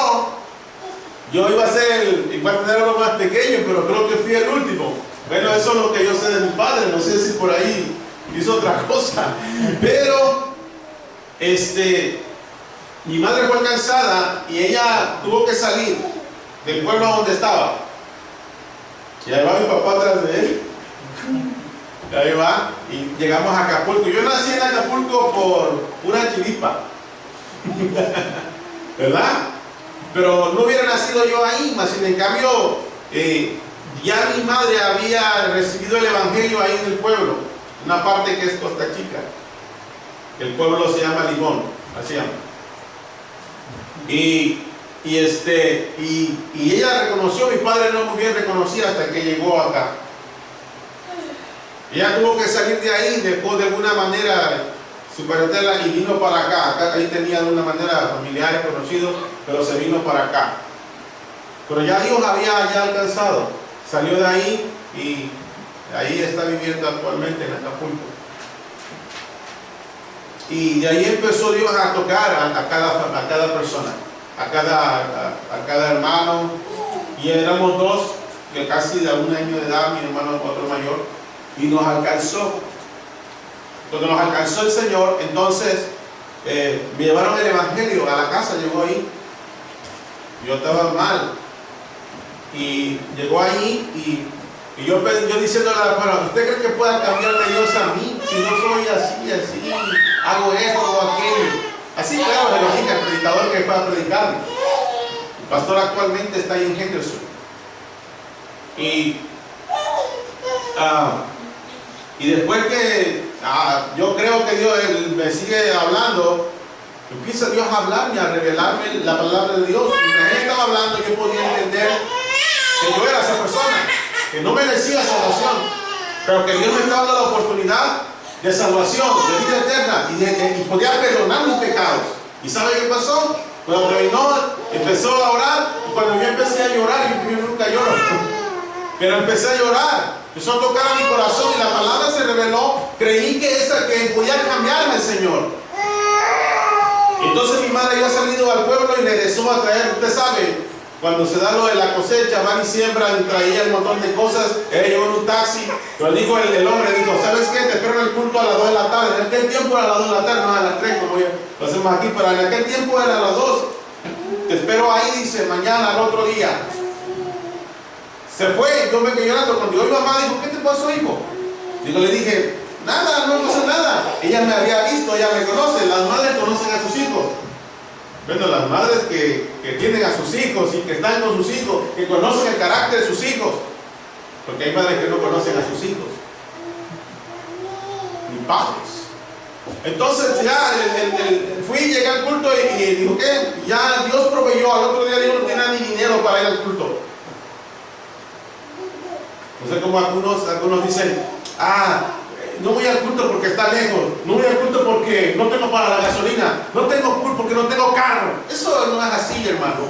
Yo iba a a tener uno más pequeño, pero creo que fui el último. Bueno, eso es lo que yo sé de mi padre. No sé si por ahí hizo otra cosa. Pero, mi madre fue cansada y ella tuvo que salir del pueblo donde estaba. Y ahí va mi papá atrás de él. Y ahí va. Y llegamos a Acapulco. Yo nací en Acapulco por pura chiripa. ¿Verdad? Pero no hubiera nacido yo ahí, más sin en cambio, ya mi madre había recibido el evangelio ahí en el pueblo. Una parte que es Costa Chica. El pueblo se llama Limón. Así llama. Y ella reconoció, mi padre no muy bien reconocía hasta que llegó acá. Ella tuvo que salir de ahí, dejó de alguna manera su parentela y vino para acá. Ahí tenía de una manera familiares conocidos, pero se vino para acá. Pero ya Dios había ya alcanzado. Salió de ahí y ahí está viviendo actualmente en Acapulco. Y de ahí empezó Dios a tocar a cada persona. A cada hermano, y éramos dos, que casi de 1 año de edad, mi hermano otro mayor, y nos alcanzó. Cuando nos alcanzó el Señor, entonces me llevaron el evangelio a la casa, llegó ahí. Yo estaba mal, y llegó ahí, y yo diciéndole a la palabra, ¿usted cree que pueda cambiarme Dios a mí? Si no soy así, hago esto o aquello. Así, claro, de lógica, el predicador que fue a predicar. El pastor actualmente está ahí en Henderson. Y después que yo creo que Dios me sigue hablando, empieza Dios a hablarme, a revelarme la palabra de Dios. Mientras Él estaba hablando, yo podía entender que yo era esa persona, que no merecía salvación, pero que Dios me estaba dando la oportunidad de salvación, de vida eterna, y podía perdonar mis pecados. ¿Y sabe qué pasó? Cuando terminó, empezó a orar, y cuando yo empecé a llorar, yo nunca lloro, pero empecé a llorar, empezó a tocar a mi corazón y la palabra se reveló. Creí que podía cambiarme el Señor. Entonces mi madre había salido al pueblo y regresó a traer, usted sabe, cuando se da lo de la cosecha, van y siembran, y traía un montón de cosas. Ella llegó en un taxi, pero dijo el hombre, dijo, ¿sabes qué? Te espero en el culto a las 2 de la tarde. En aquel tiempo era a las 2 de la tarde, no a las 3 como ya lo hacemos aquí, pero en aquel tiempo era a las 2. Te espero ahí, dice, mañana, al otro día. Se fue, yo me quedé llorando. Cuando mi mamá dijo, ¿qué te pasó, hijo? Le dije, nada, no pasó nada. Ella me había visto, ella me conoce. Las madres conocen a sus hijos. Bueno, las madres que tienen a sus hijos y que están con sus hijos, que conocen el carácter de sus hijos, porque hay madres que no conocen a sus hijos, ni padres. Entonces ya llegué al culto y dijo que ya Dios proveyó. Al otro día Dios no tenía ni dinero para ir al culto. No sé cómo algunos dicen, no voy al culto porque está lejos, no voy al culto porque no tengo para la gasolina, no tengo culto porque no tengo carro. Eso no es así, hermano.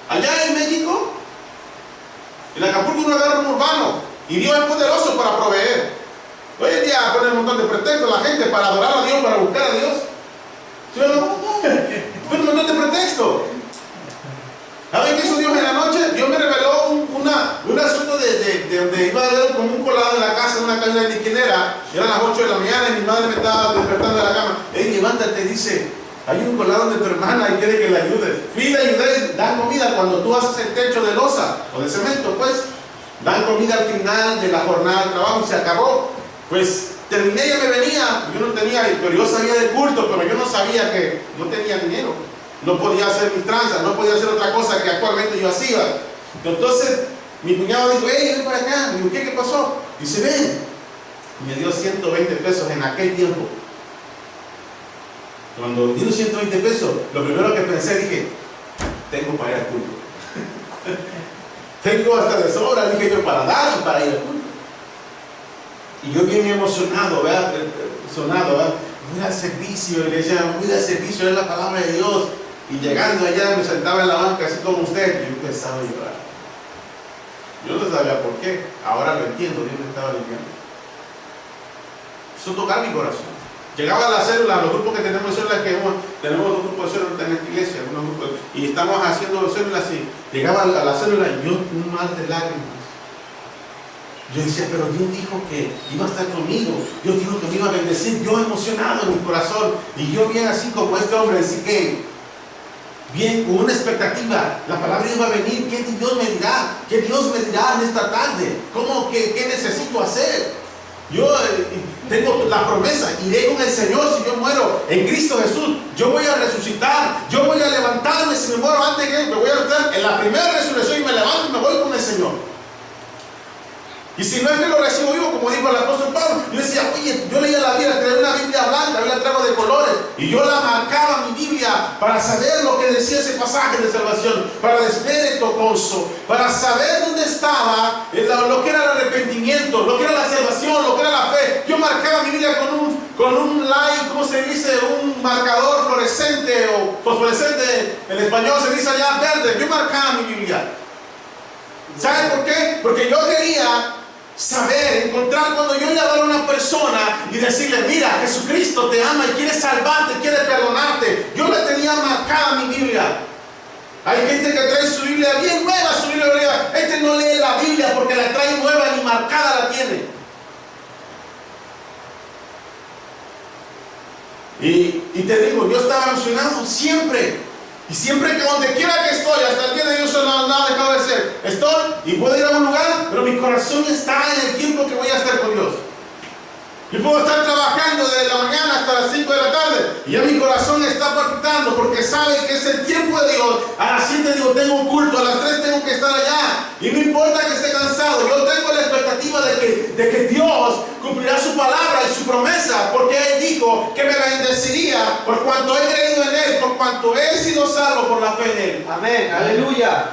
Allá en México, en Acapulco, uno agarra un urbano y Dios es poderoso para proveer. Hoy en día ponen un montón de pretextos la gente para adorar a Dios, para buscar a Dios. ¿Sí o no? Ponen un montón de pretextos. ¿Saben qué hizo Dios en la noche? Dios me reveló un asunto de donde iba a haber como un colado en la casa de una cabina de quién era, eran las 8 de la mañana y mi madre me estaba despertando de la cama. Hey, levántate, dice, hay un colado de tu hermana y quiere que la ayudes. Fui y le ayudé, dan comida cuando tú haces el techo de losa o de cemento, pues, dan comida al final de la jornada de trabajo y se acabó. Pues terminé, ya me venía, yo no tenía, pero yo sabía del culto, pero yo no sabía que no tenía dinero. No podía hacer mis tranzas, no podía hacer otra cosa que actualmente yo hacía. Entonces, mi cuñado dijo, hey, ven para acá. Digo, ¿qué pasó? Dice, ven. Y me dio 120 pesos en aquel tiempo. Cuando me dio 120 pesos, lo primero que pensé, dije, tengo para ir al culto. Tengo hasta de sobra, dije yo, para dar y para ir al culto. Y yo bien emocionado, ¿verdad? Voy al servicio, y le decía, voy al servicio, es la palabra de Dios. Y llegando allá me sentaba en la banca así como usted, y yo empezaba a llorar. Yo no sabía por qué, ahora lo entiendo, Dios me estaba limpiando. Eso tocaba mi corazón. Llegaba a la célula, los grupos que tenemos células, que tenemos dos grupos de células en esta iglesia, y estamos haciendo células y llegaba a la célula y yo un mar de lágrimas. Yo decía, pero Dios dijo que iba a estar conmigo, Dios dijo que me iba a bendecir, yo emocionado en mi corazón, y yo bien así como este hombre, así que bien, con una expectativa, la palabra iba a venir, ¿qué Dios me dirá? ¿Qué Dios me dirá en esta tarde? ¿Qué necesito hacer? Yo tengo la promesa, iré con el Señor si yo muero en Cristo Jesús. Yo voy a resucitar, yo voy a levantarme si me muero antes que me voy a levantar en la primera resurrección y me levanto y me voy con el Señor. Y si no es que lo recibo vivo, como dijo el apóstol Pablo, yo decía, oye, yo leía la Biblia, traía una Biblia blanca, yo la traigo de colores, y yo la marcaba mi Biblia para saber lo que decía ese pasaje de salvación, para despedir tocoso, para saber dónde estaba lo que era el arrepentimiento, lo que era la salvación, lo que era la fe. Yo marcaba mi Biblia con un light, ¿cómo se dice? Un marcador fluorescente o fosforescente, en español se dice allá verde. Yo marcaba mi Biblia. ¿Saben por qué? Porque yo quería saber, encontrar cuando yo le hablara a una persona y decirle, mira, Jesucristo te ama y quiere salvarte, quiere perdonarte. Yo le tenía marcada mi Biblia. Hay gente que trae su Biblia bien nueva, su Biblia nueva. Este no lee la Biblia porque la trae nueva ni marcada la tiene. Y te digo, yo estaba emocionado siempre. Y siempre que donde quiera que estoy, hasta el día de Dios no ha dejado de ser. Estoy y puedo ir a un lugar, pero mi corazón está en el tiempo que voy a estar con Dios. Yo puedo estar trabajando desde la mañana hasta las 5 de la tarde y ya mi corazón está palpitando porque sabe que es el tiempo de Dios. A las 7 digo, tengo un culto, a las 3 tengo que estar allá. Y no importa que esté cansado, yo tengo la expectativa de que Dios cumplirá su palabra y su promesa, porque Él dijo que me bendeciría por cuanto he creído en Él, por cuanto he sido salvo por la fe en Él. Amén, aleluya.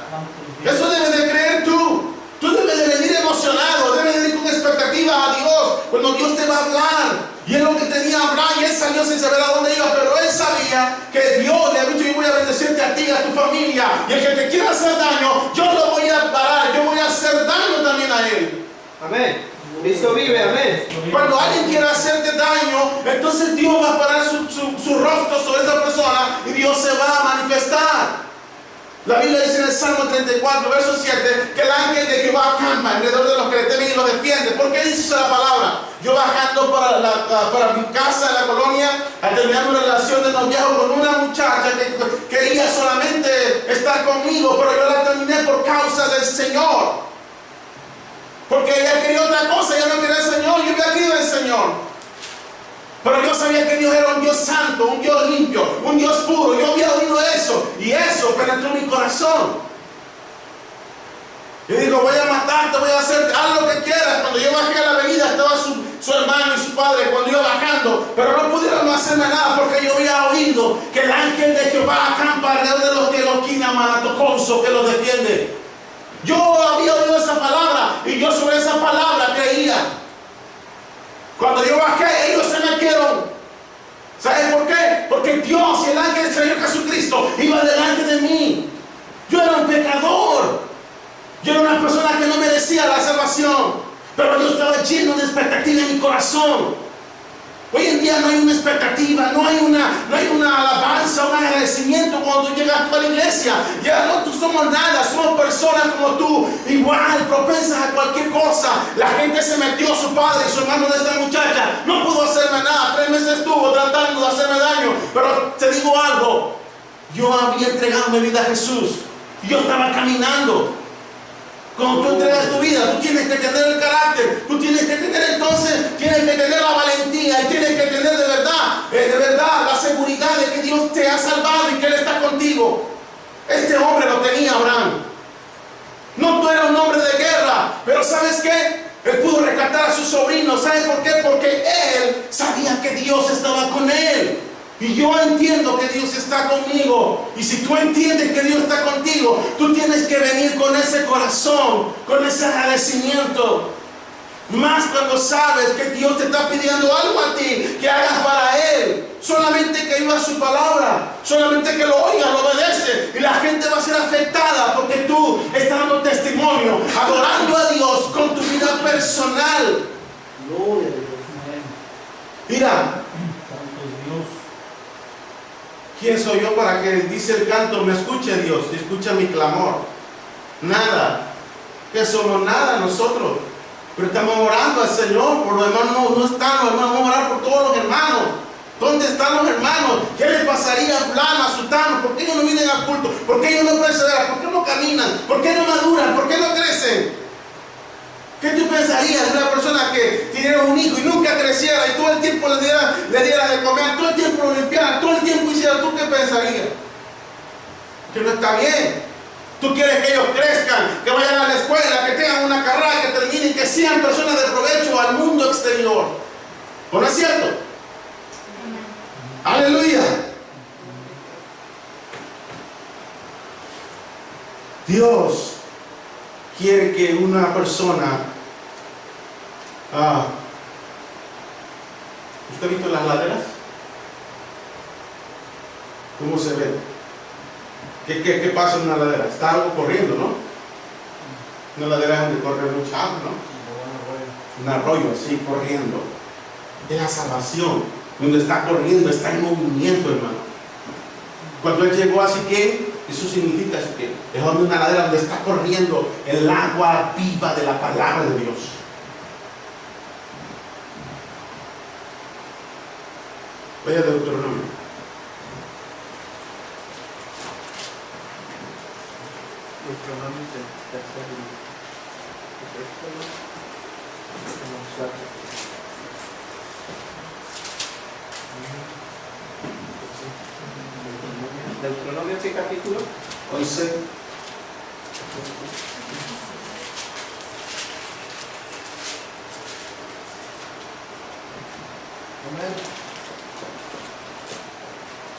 Eso debes de creer tú. Tú debes de venir emocionado, debes de venir con expectativa a Dios, cuando Dios te va a hablar. Y es lo que tenía Abraham, y él salió sin saber a dónde iba, pero él sabía que Dios le había dicho, yo voy a bendecirte a ti y a tu familia, y el que te quiera hacer daño, yo lo voy a parar, yo voy a hacer daño también a él. Amén. Cristo vive, amén. Cuando alguien quiera hacerte daño, entonces Dios va a parar su rostro sobre esa persona, y Dios se va a manifestar. La Biblia dice en el Salmo 34, verso 7, que el ángel de Jehová acampa alrededor de los que le temen y los defiende. ¿Por qué dice la palabra? Yo bajando para mi casa en la colonia, a terminar una relación de noviazgo con una muchacha que quería solamente estar conmigo, pero yo la terminé por causa del Señor. Porque ella quería otra cosa, ella no quería el Señor, yo había querido el Señor. Pero yo sabía que Dios era un Dios santo, un Dios limpio, un Dios puro. Yo había oído eso y eso penetró mi corazón. Yo digo, voy a matarte, voy a hacer, haz lo que quieras. Cuando yo bajé a la avenida estaba su hermano y su padre cuando iba bajando, pero no pudieron hacerme nada porque yo había oído que el ángel de Jehová acampa alrededor de los que lo quinan manatoconso, que los defiende. Yo había oído esa palabra y yo sobre esa palabra creía. Cuando yo bajé, ellos se metieron. ¿Saben por qué? Porque Dios y el ángel del Señor Jesucristo iba delante de mí. Yo era un pecador. Yo era una persona que no merecía la salvación. Pero yo estaba lleno de expectativa en mi corazón. Hoy en día no hay una expectativa, no hay una alabanza, un agradecimiento cuando tú llegas a la iglesia. Ya no tú somos nada, somos personas como tú, igual, propensas a cualquier cosa. La gente se metió, su padre y su hermano de esta muchacha no pudo hacerme nada. 3 meses estuvo tratando de hacerme daño. Pero te digo algo, yo había entregado mi vida a Jesús. Yo estaba caminando. Cuando tú entregas tu vida, tú tienes que tener el carácter, tú tienes que tener entonces, tienes que tener la valentía y tienes que tener de verdad la seguridad de que Dios te ha salvado y que Él está contigo. Este hombre lo tenía Abraham. No era un hombre de guerra, pero ¿sabes qué? Él pudo rescatar a su sobrino. ¿Sabes por qué? Porque él sabía que Dios estaba con él. Y yo entiendo que Dios está conmigo. Y si tú entiendes que Dios está contigo, tú tienes que venir con ese corazón, con ese agradecimiento. Más cuando sabes que Dios te está pidiendo algo a ti que hagas para Él. Solamente que viva su palabra, solamente que lo oigas, lo obedece. Y la gente va a ser afectada porque tú estás dando testimonio, adorando a Dios con tu vida personal. Gloria a Dios. Mira, ¿quién soy yo para que dice el canto, me escuche Dios, escucha mi clamor? Nada. ¿Qué somos? Nada nosotros. Pero estamos orando al Señor. Por lo demás no estamos, hermanos. Vamos a orar por todos los hermanos. ¿Dónde están los hermanos? ¿Qué le pasaría a fulano, a sultano? ¿Por qué ellos no vienen al culto? ¿Por qué ellos no perseveran? ¿Por qué no caminan? ¿Por qué no maduran? ¿Por qué no crecen? ¿Qué tú pensarías de una persona que tuviera un hijo y nunca creciera y todo el tiempo le diera de comer, todo el tiempo lo limpiara, todo el tiempo hiciera? ¿Tú qué pensarías? Que no está bien. Tú quieres que ellos crezcan, que vayan a la escuela, que tengan una carrera, que terminen, que sean personas de provecho al mundo exterior. ¿O no es cierto? Aleluya. Dios quiere que una persona ¿usted ha visto las laderas? ¿Cómo se ve? ¿Qué pasa en una ladera? Está algo corriendo, ¿no? Una ladera es donde corre mucha agua, ¿no? Un arroyo así corriendo. Es la salvación. Donde está corriendo, está en movimiento, hermano. Cuando Él llegó a Siquem, eso significa Siquem. Es donde una ladera donde está corriendo el agua viva de la palabra de Dios. Vaya de Deuteronomio. Deuteronomio, ¿qué capítulo? 11.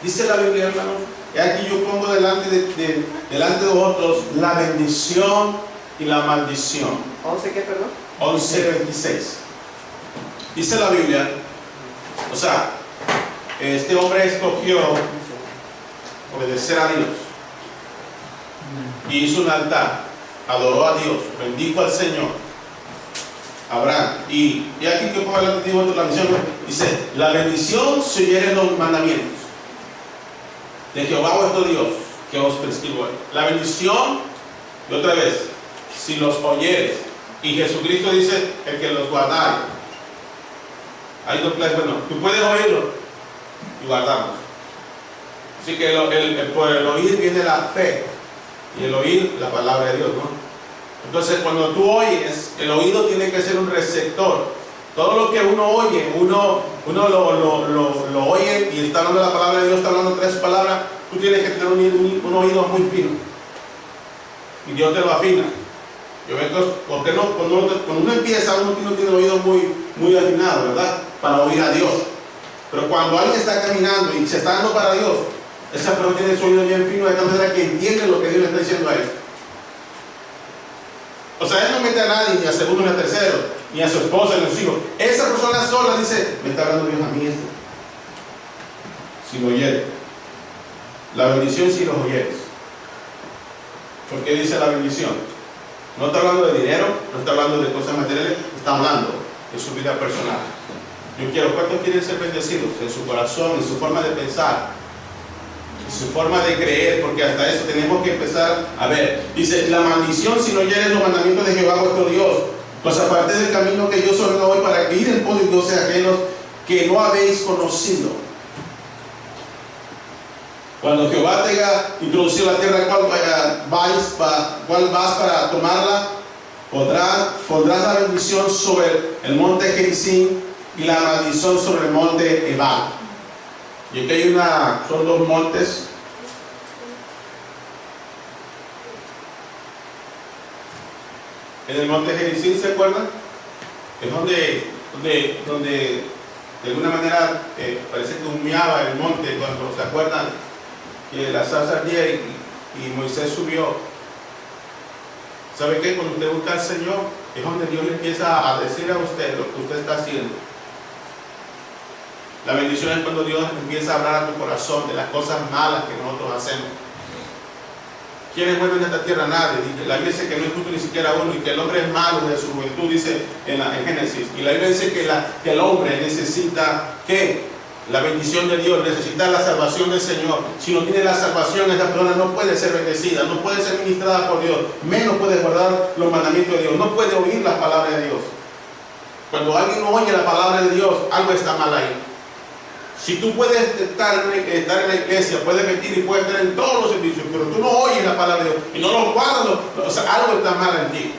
Dice la Biblia, hermano, y aquí yo pongo delante de vosotros la bendición y la maldición. ¿11 qué, perdón? 11:26. Dice la Biblia, o sea, este hombre escogió obedecer a Dios y hizo un altar, adoró a Dios, bendijo al Señor, Abraham. Y aquí que pongo delante de vosotros la bendición, dice, la bendición se oyere los mandamientos de Jehová vuestro Dios, que os prescribo hoy. La bendición, y otra vez, si los oyeres, y Jesucristo dice, el que los guardare. Hay dos clases, bueno, tú puedes oírlo y guardarlo. Así que por el oír viene la fe, y el oír la palabra de Dios, ¿no? Entonces, cuando tú oyes, el oído tiene que ser un receptor. Todo lo que uno oye, uno lo oye y está hablando la palabra de Dios, está hablando 3 palabras, tú tienes que tener un oído muy fino. Y Dios te lo afina. Yo veo porque cuando uno empieza, uno tiene el oído muy afinado, ¿verdad? Para oír a Dios. Pero cuando alguien está caminando y se está dando para Dios, esa persona tiene su oído bien fino de tal manera que entiende lo que Dios le está diciendo a él. O sea, él no mete a nadie, ni a segundo ni a tercero, ni a su esposa, ni a sus hijos. Esa persona sola dice, me está hablando Dios a mí esto. Si lo oyeres. La bendición si los oyeres. ¿Por qué dice la bendición? No está hablando de dinero, no está hablando de cosas materiales, está hablando de su vida personal. Yo quiero, ¿cuántos quieren ser bendecidos en su corazón, en su forma de pensar, en su forma de creer? Porque hasta eso tenemos que empezar a ver. Dice, la maldición si no oyeres los mandamientos de Jehová vuestro Dios, pues aparte del camino que yo ordeno hoy para ir en pos de dioses ajenos que no habéis conocido. Cuando Jehová te haya introducido la tierra cual vas para tomarla, pondrás la bendición sobre el monte Gerizim y la maldición sobre el monte Ebal. Y aquí hay son dos montes. En el monte Gerizim, ¿se acuerdan? Es donde de alguna manera parece que humeaba el monte, cuando se acuerdan que la zarza ardía y Moisés subió. ¿Sabe qué? Cuando usted busca al Señor, es donde Dios empieza a decir a usted lo que usted está haciendo. La bendición es cuando Dios empieza a hablar a tu corazón de las cosas malas que nosotros hacemos. ¿Quién es bueno en esta tierra? Nadie. La Biblia dice que no es justo ni siquiera uno y que el hombre es malo desde su juventud, dice en Génesis. Y la Biblia dice que el hombre necesita, ¿qué? La bendición de Dios, necesita la salvación del Señor. Si no tiene la salvación, esa persona no puede ser bendecida, no puede ser ministrada por Dios, menos puede guardar los mandamientos de Dios, no puede oír las palabras de Dios. Cuando alguien no oye la palabra de Dios, algo está mal ahí. Si tú puedes estar en la iglesia, puedes mentir y puedes estar en todos los servicios, pero tú no oyes la palabra de Dios y no lo guardas, o sea, algo está mal en ti.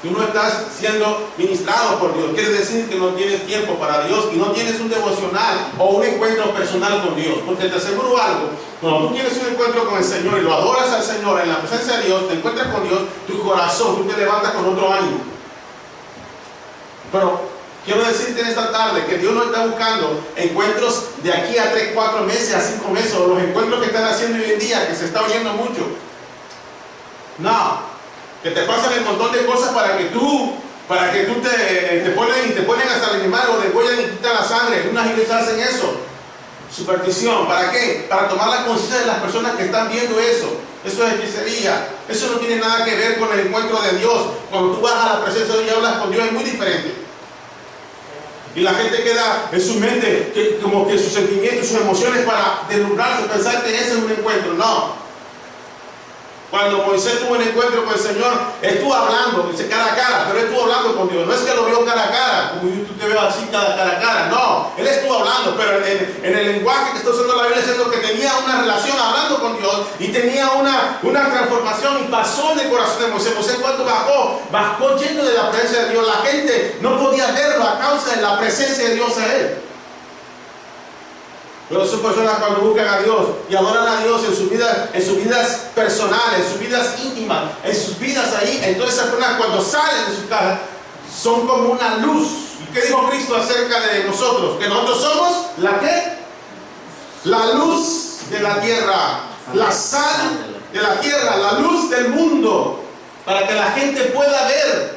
Tú no estás siendo ministrado por Dios. Quiere decir que no tienes tiempo para Dios y no tienes un devocional o un encuentro personal con Dios. Porque te aseguro algo, cuando tú tienes un encuentro con el Señor y lo adoras al Señor en la presencia de Dios, te encuentras con Dios, tu corazón, tú te levantas con otro ánimo. Pero quiero decirte en esta tarde que Dios no está buscando encuentros de aquí a 3, 4 meses, a 5 meses, o los encuentros que están haciendo hoy en día, que se está oyendo mucho. No. Que te pasan un montón de cosas para que tú te ponen hasta el animal o degüellan y quitan la sangre. En unas iglesias hacen eso. Superstición. ¿Para qué? Para tomar la conciencia de las personas que están viendo eso. Eso es hechicería. Eso no tiene nada que ver con el encuentro de Dios. Cuando tú vas a la presencia de Dios y hablas con Dios es muy diferente. Y la gente queda en su mente como que sus sentimientos, sus emociones para deslumbrarse, pensar que ese es un encuentro. No. Cuando Moisés tuvo un encuentro con el Señor, estuvo hablando, dice cara a cara, pero él estuvo hablando con Dios. No es que lo vio cara a cara, como yo te veo así cara a cara, no. Él estuvo hablando, pero en el lenguaje que está usando la Biblia es cierto que tenía una relación hablando con Dios y tenía una transformación y pasó en el corazón de Moisés. Moisés cuando bajó lleno de la presencia de Dios. La gente no podía verlo a causa de la presencia de Dios a él. Pero son personas cuando buscan a Dios y adoran a Dios en sus vidas personales, en sus vidas íntimas, en sus vidas ahí, entonces esas personas cuando salen de su casa son como una luz. ¿Y qué dijo Cristo acerca de nosotros? Que nosotros somos ¿la qué? La luz de la tierra, la sal de la tierra, la luz del mundo, para que la gente pueda ver.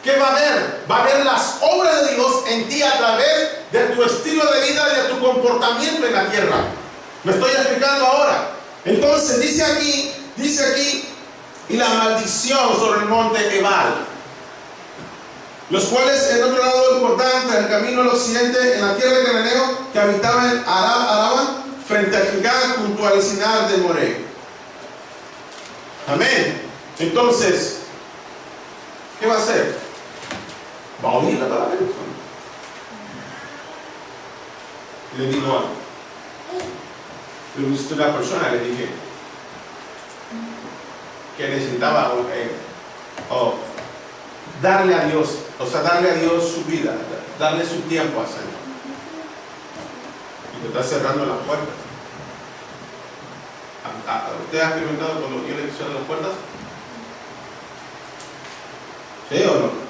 ¿Qué va a ver? Va a ver las obras de Dios en ti a través de tu estilo de vida y de tu comportamiento en la tierra. ¿Me estoy explicando ahora? Entonces dice aquí, y la maldición sobre el monte Ebal, los cuales en otro lado del Jordán, en el camino al occidente, en la tierra de Cananeo, que habitaba en Araba, frente a Gilgal, junto al encinar de Moré. Amén. Entonces, ¿qué va a hacer? Va a oír la palabra de Dios. Le digo algo. Le busqué una persona, le dije que necesitaba darle a Dios, darle a Dios su vida, darle su tiempo al Señor. Y te está cerrando las puertas. ¿Usted ha experimentado cuando yo le cierro las puertas? ¿Sí o no?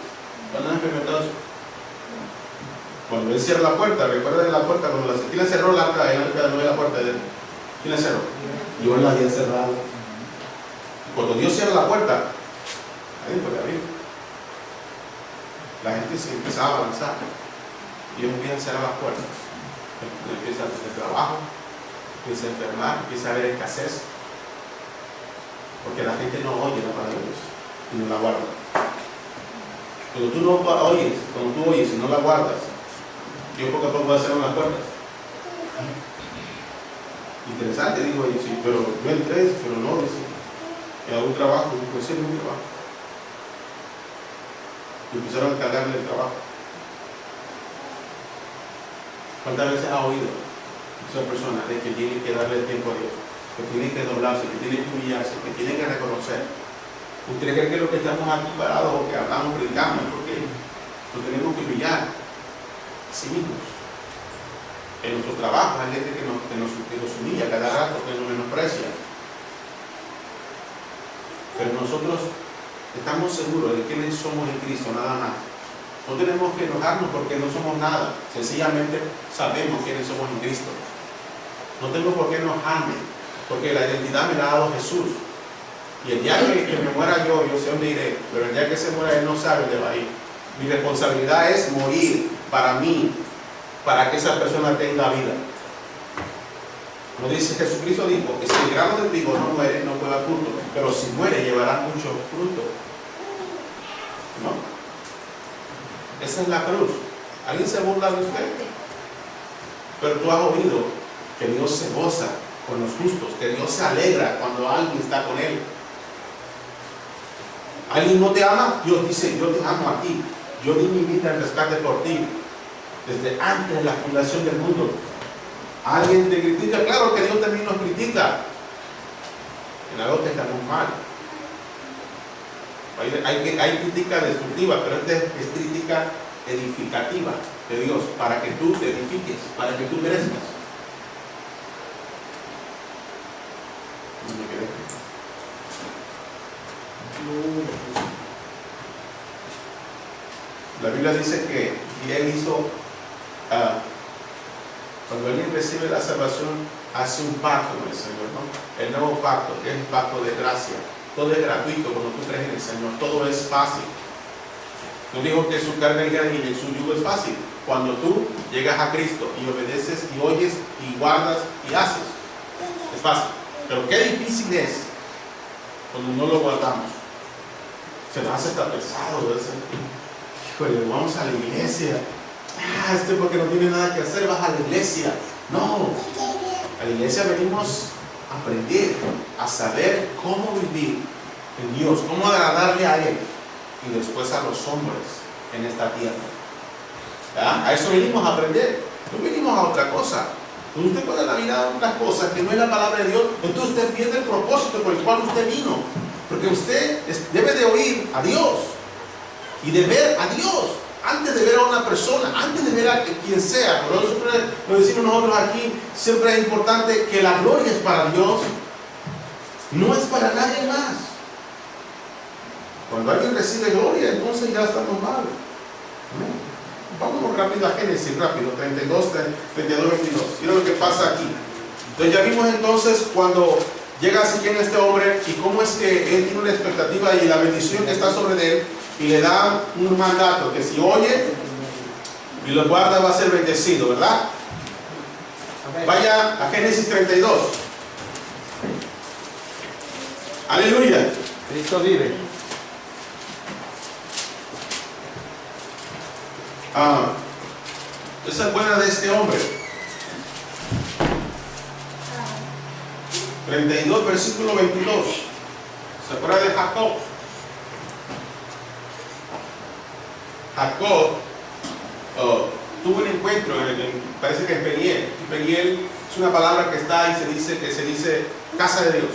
¿Cuándo han experimentado eso? Cuando él cierra la puerta, recuerda de la puerta, ¿quién le cerró la puerta? No ve la puerta de él. ¿Quién le cerró? Yo la había cerrado. Cuando Dios cierra la puerta, ahí puede abrir. La gente se empezaba a avanzar. Dios empieza a cerrar las puertas. Empieza a hacer trabajo, empieza a enfermar, empieza a haber escasez. Porque la gente no oye la palabra de Dios y no la guarda. Cuando tú oyes y no la guardas, yo poco a poco voy a hacer unas puertas. Interesante, digo, y sí, pero yo entré, pero no, dice, y hago un trabajo, y pues sí, un trabajo. Y empezaron a cargarle el trabajo. ¿Cuántas veces ha oído esa persona de que tiene que darle tiempo a Dios, que tiene que doblarse, que tiene que humillarse, que tiene que reconocer? ¿Usted cree que lo que estamos aquí parados o que hablamos, predicamos, porque nos tenemos que humillar a sí mismos? En nuestro trabajo hay gente que nos humilla cada rato, que nos menosprecia. Pero nosotros estamos seguros de quiénes somos en Cristo, nada más. No tenemos que enojarnos porque no somos nada. Sencillamente sabemos quiénes somos en Cristo. No tengo por qué enojarme, porque la identidad me la ha dado Jesús. Y el día que me muera yo sé dónde iré, pero el día que se muera Él no sabe dónde va a ir. Mi responsabilidad es morir para mí, para que esa persona tenga vida. Como dice Jesucristo, dijo que si el grano de trigo no muere, no puede dar fruto, pero si muere llevará mucho fruto. ¿No? Esa es la cruz. ¿Alguien se burla de usted? Pero tú has oído que Dios se goza con los justos, que Dios se alegra cuando alguien está con Él. ¿Alguien no te ama? Dios dice, yo te amo a ti. Yo di mi vida en rescate por ti. Desde antes de la fundación del mundo. ¿Alguien te critica? Claro que Dios también nos critica. En algo que estamos mal. Hay crítica destructiva, pero esta es crítica edificativa de Dios, para que tú te edifiques, para que tú crezcas. No me quedé. La Biblia dice que Él hizo, cuando alguien recibe la salvación, hace un pacto con el Señor, ¿no? El nuevo pacto, que es el pacto de gracia. Todo es gratuito cuando tú crees en el Señor, todo es fácil. No digo que su carga es grande y su yugo es fácil. Cuando tú llegas a Cristo y obedeces y oyes y guardas y haces, es fácil. Pero qué difícil es cuando no lo guardamos. Se nos hace hasta pesado, ¿verdad? Híjole, vamos a la iglesia. Porque no tiene nada que hacer, vas a la iglesia. No, a la iglesia venimos a aprender, a saber cómo vivir en Dios, cómo agradarle a Él y después a los hombres en esta tierra. ¿Ya? A eso venimos a aprender, no venimos a otra cosa. Cuando usted pone la mirada a otras cosas que no es la palabra de Dios, entonces usted pierde el propósito por el cual usted vino, porque usted debe de oír a Dios y de ver a Dios antes de ver a una persona, antes de ver a quien sea. Por eso siempre lo decimos nosotros aquí, siempre es importante que la gloria es para Dios, no es para nadie más. Cuando alguien recibe gloria, entonces ya estamos mal. Vamos rápido a Génesis, rápido, 32, 22. Mira lo que pasa aquí. Entonces ya vimos entonces cuando llega Siquem este hombre y cómo es que él tiene una expectativa y la bendición que está sobre él, y le da un mandato que si oye y lo guarda va a ser bendecido, ¿verdad? Vaya a Génesis 32. Aleluya. Cristo vive. Esa es buena de este hombre. 32, versículo 22. ¿Se acuerda de Jacob? Jacob tuvo un encuentro, parece que en Peniel. Y Peniel es una palabra que está y se dice casa de Dios.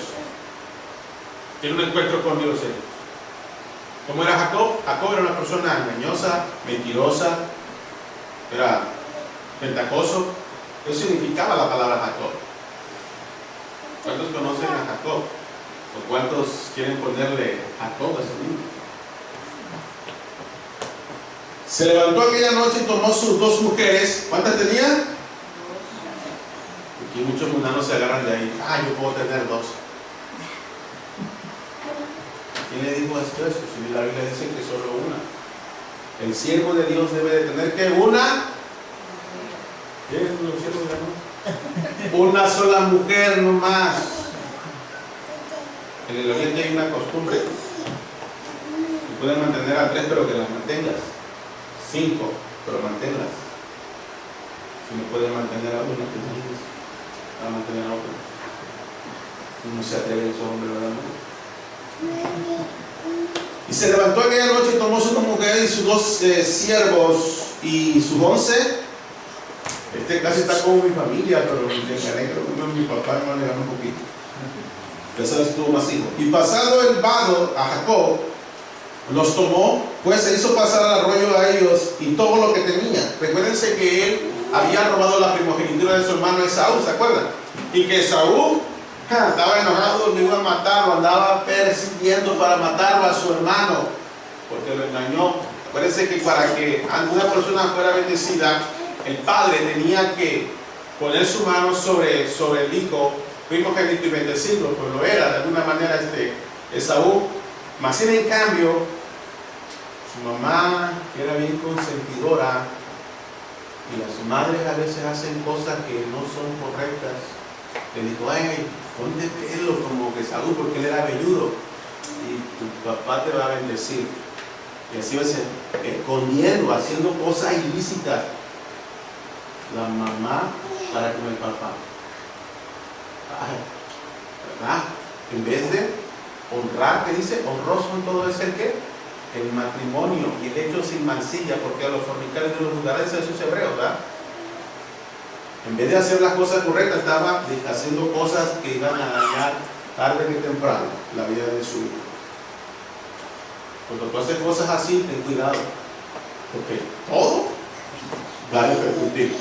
Tiene un encuentro con Dios. ¿Cómo era Jacob? Jacob era una persona engañosa, mentirosa, era ventajoso. Eso significaba la palabra Jacob. ¿Cuántos conocen a Jacob? ¿O cuántos quieren ponerle Jacob a su libro? Se levantó aquella noche y tomó sus dos mujeres. ¿Cuántas tenía? Aquí muchos mundanos se agarran de ahí. Yo puedo tener dos. ¿Quién le dijo esto? Si la Biblia dice que solo una. El siervo de Dios debe de tener que una. ¿Quién es el siervo de Dios? Una sola mujer, no más. En el oriente hay una costumbre. Pueden mantener a 3, pero que las mantengas. 5, pero manténlas. Si no puede mantener a uno, pues imagínense, va a mantener a otro. No se atreve ese hombre, ¿verdad? Y se levantó aquella noche y tomó su mujer y sus dos siervos y sus 11. Casi está como mi familia, pero me encaré, creo que mi papá me va a un poquito. Ya sabes, tuvo más hijos. Y pasado el vado a Jacob, los tomó, pues se hizo pasar al arroyo a ellos y todo lo que tenía. Recuérdense que él había robado la primogenitura de su hermano Esaú, ¿se acuerdan? Y que Esaú estaba enojado, lo iba a matar, lo andaba persiguiendo para matarlo a su hermano, porque lo engañó. Acuérdense que para que alguna persona fuera bendecida, el padre tenía que poner su mano sobre el hijo primogénito y bendecirlo, pues lo era de alguna manera Esaú. Mas en cambio, su mamá, que era bien consentidora, y las madres a veces hacen cosas que no son correctas, le dijo: ay, ponte pelo como que Esaú, porque él era velludo, y tu papá te va a bendecir. Y así va a ser, escondiendo, haciendo cosas ilícitas, la mamá para con el papá. Ay, ¿verdad? En vez de honrar, que dice, honroso en todo es el que, el matrimonio y el hecho sin mancilla, porque a los fornicarios de los lugares de sus hebreos, ¿verdad? En vez de hacer las cosas correctas, estaba haciendo cosas que iban a dañar tarde que temprano la vida de su hijo. Cuando tú haces cosas así, ten cuidado, porque todo va a repercutir.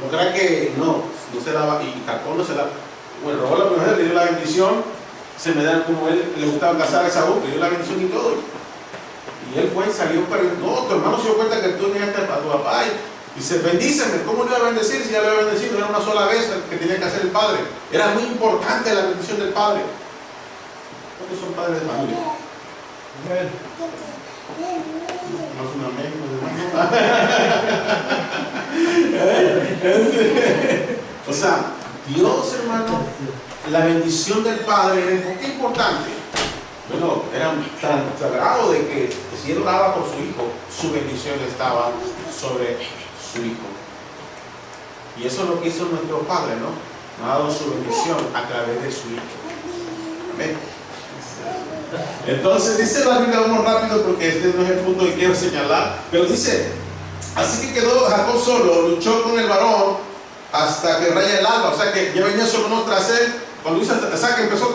No crean que no se la, y Jacob no se la, bueno, robó la mujer, le dio la bendición, se me dan como él le gustaba casar a Esaú, le dio la bendición y todo. Y él fue y salió perdiendo. No, tu hermano se dio cuenta que tú llegaste a tu papá y dice: bendíceme. ¿Cómo le iba a bendecir si ya le iba a bendecir? No era una sola vez que tenía que hacer el padre. Era muy importante la bendición del padre. ¿Cuántos son padres de familia? No es un amén, no. O sea, Dios, hermano, la bendición del padre era un poco importante. Bueno, era tan sagrado de que si él oraba por su hijo, su bendición estaba sobre su hijo. Y eso es lo que hizo nuestro Padre, ¿no? Nos ha dado su bendición a través de su hijo. Amén. Entonces dice la Biblia, vamos rápido porque este no es el punto que quiero señalar, pero dice: así que quedó Jacob solo, luchó con el varón hasta que raya el alba. O sea que ya venía su hermano tras él. Cuando dice, o sea que empezó,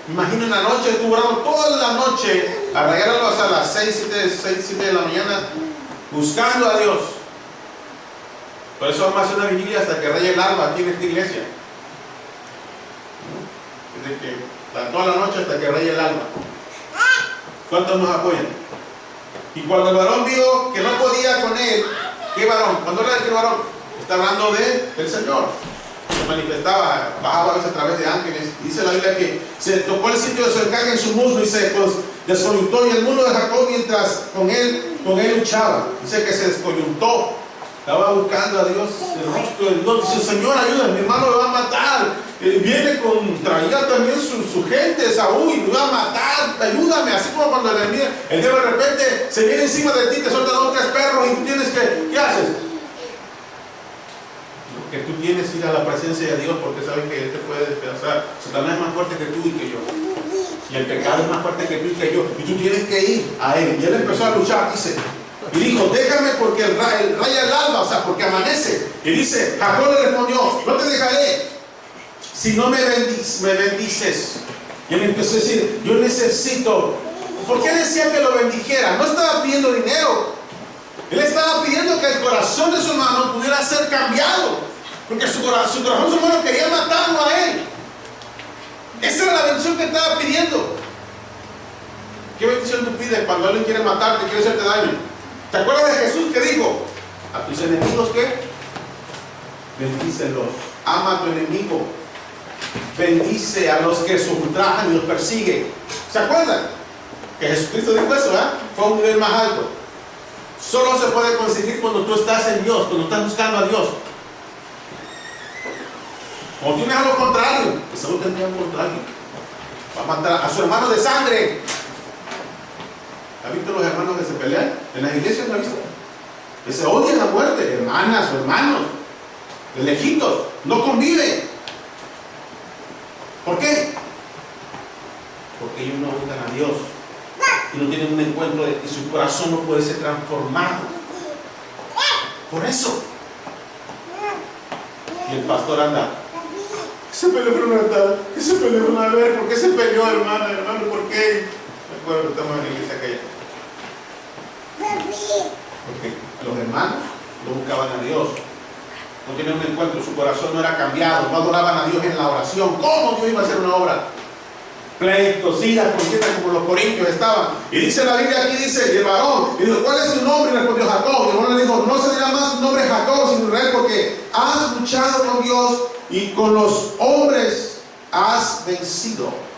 imagino en la noche, estuvo orando toda la noche a rayar alba hasta las 6, 7 de la mañana, buscando a Dios. Por eso vamos a hacer una vigilia hasta que raye el alba aquí en esta iglesia. Desde que toda la noche hasta que raye el alba. ¿Cuántos nos apoyan? Y cuando el varón vio que no podía con él, ¿qué varón? ¿Cuándo habla de qué varón? Está hablando del Señor. Se manifestaba, bajaba a veces a través de ángeles. Dice la Biblia que se tocó el sitio de su encaje en su muslo y se descoyuntó, y el muslo de Jacob mientras con él luchaba. Dice que se descoyuntó. Estaba buscando a Dios, el rostro de Dios. Dice: Señor, ayúdame, mi hermano me va a matar. Viene traía también su gente, Saúl, y me va a matar. Ayúdame. Así como cuando el diablo de repente se viene encima de ti, te suelta 2 o 3 perros y tú tienes que, ¿qué haces? Que tú tienes que ir a la presencia de Dios, porque sabes que Él te puede despedazar. Satanás es más fuerte que tú y que yo. Y el pecado es más fuerte que tú y que yo. Y tú tienes que ir a Él. Y Él empezó a luchar, dice. Y dijo: déjame porque raya el alba, o sea, porque amanece. Y dice, Jacob le respondió: no te dejaré si no me bendices. Y él empezó a decir: yo necesito. ¿Por qué decía que lo bendijera? No estaba pidiendo dinero. Él estaba pidiendo que el corazón de su hermano pudiera ser cambiado. Porque su corazón de su hermano quería matarlo a él. Esa era la bendición que estaba pidiendo. ¿Qué bendición tú pides cuando alguien quiere matarte, quiere hacerte daño? ¿Te acuerdas de Jesús que dijo: a tus enemigos qué? Bendícelos. Ama a tu enemigo. Bendice a los que se ultrajan y los persiguen. ¿Se acuerdan? Que Jesucristo dijo eso, ¿verdad? Fue a un nivel más alto. Solo se puede conseguir cuando tú estás en Dios, cuando estás buscando a Dios. Cuando tienes algo contrario, Esaú tendría algo contrario. Va a matar a su hermano de sangre. ¿Ha visto los hermanos que se pelean? En las iglesias no ha visto. que se odian a muerte, hermanas o hermanos, de lejitos, no conviven. ¿Por qué? Porque ellos no buscan a Dios y no tienen un encuentro y su corazón no puede ser transformado. Por eso. Y el pastor anda, ¿qué se peleó con una tal? ¿Qué se peleó con una? A ver, ¿por qué se peleó, hermano? ¿Por qué? Me acuerdo que estamos en la iglesia aquella. Porque los hermanos no buscaban a Dios, no tenían un encuentro, su corazón no era cambiado, no adoraban a Dios en la oración. ¿Cómo Dios iba a hacer una obra? Pleitos, iras, contiendas como los corintios estaban. Y dice la Biblia aquí, dice, y el varón, y dijo, ¿cuál es tu nombre? Y respondió Jacob. Y el varón le dijo, no se dirá más tu nombre Jacob, sino Israel, porque has luchado con Dios y con los hombres has vencido.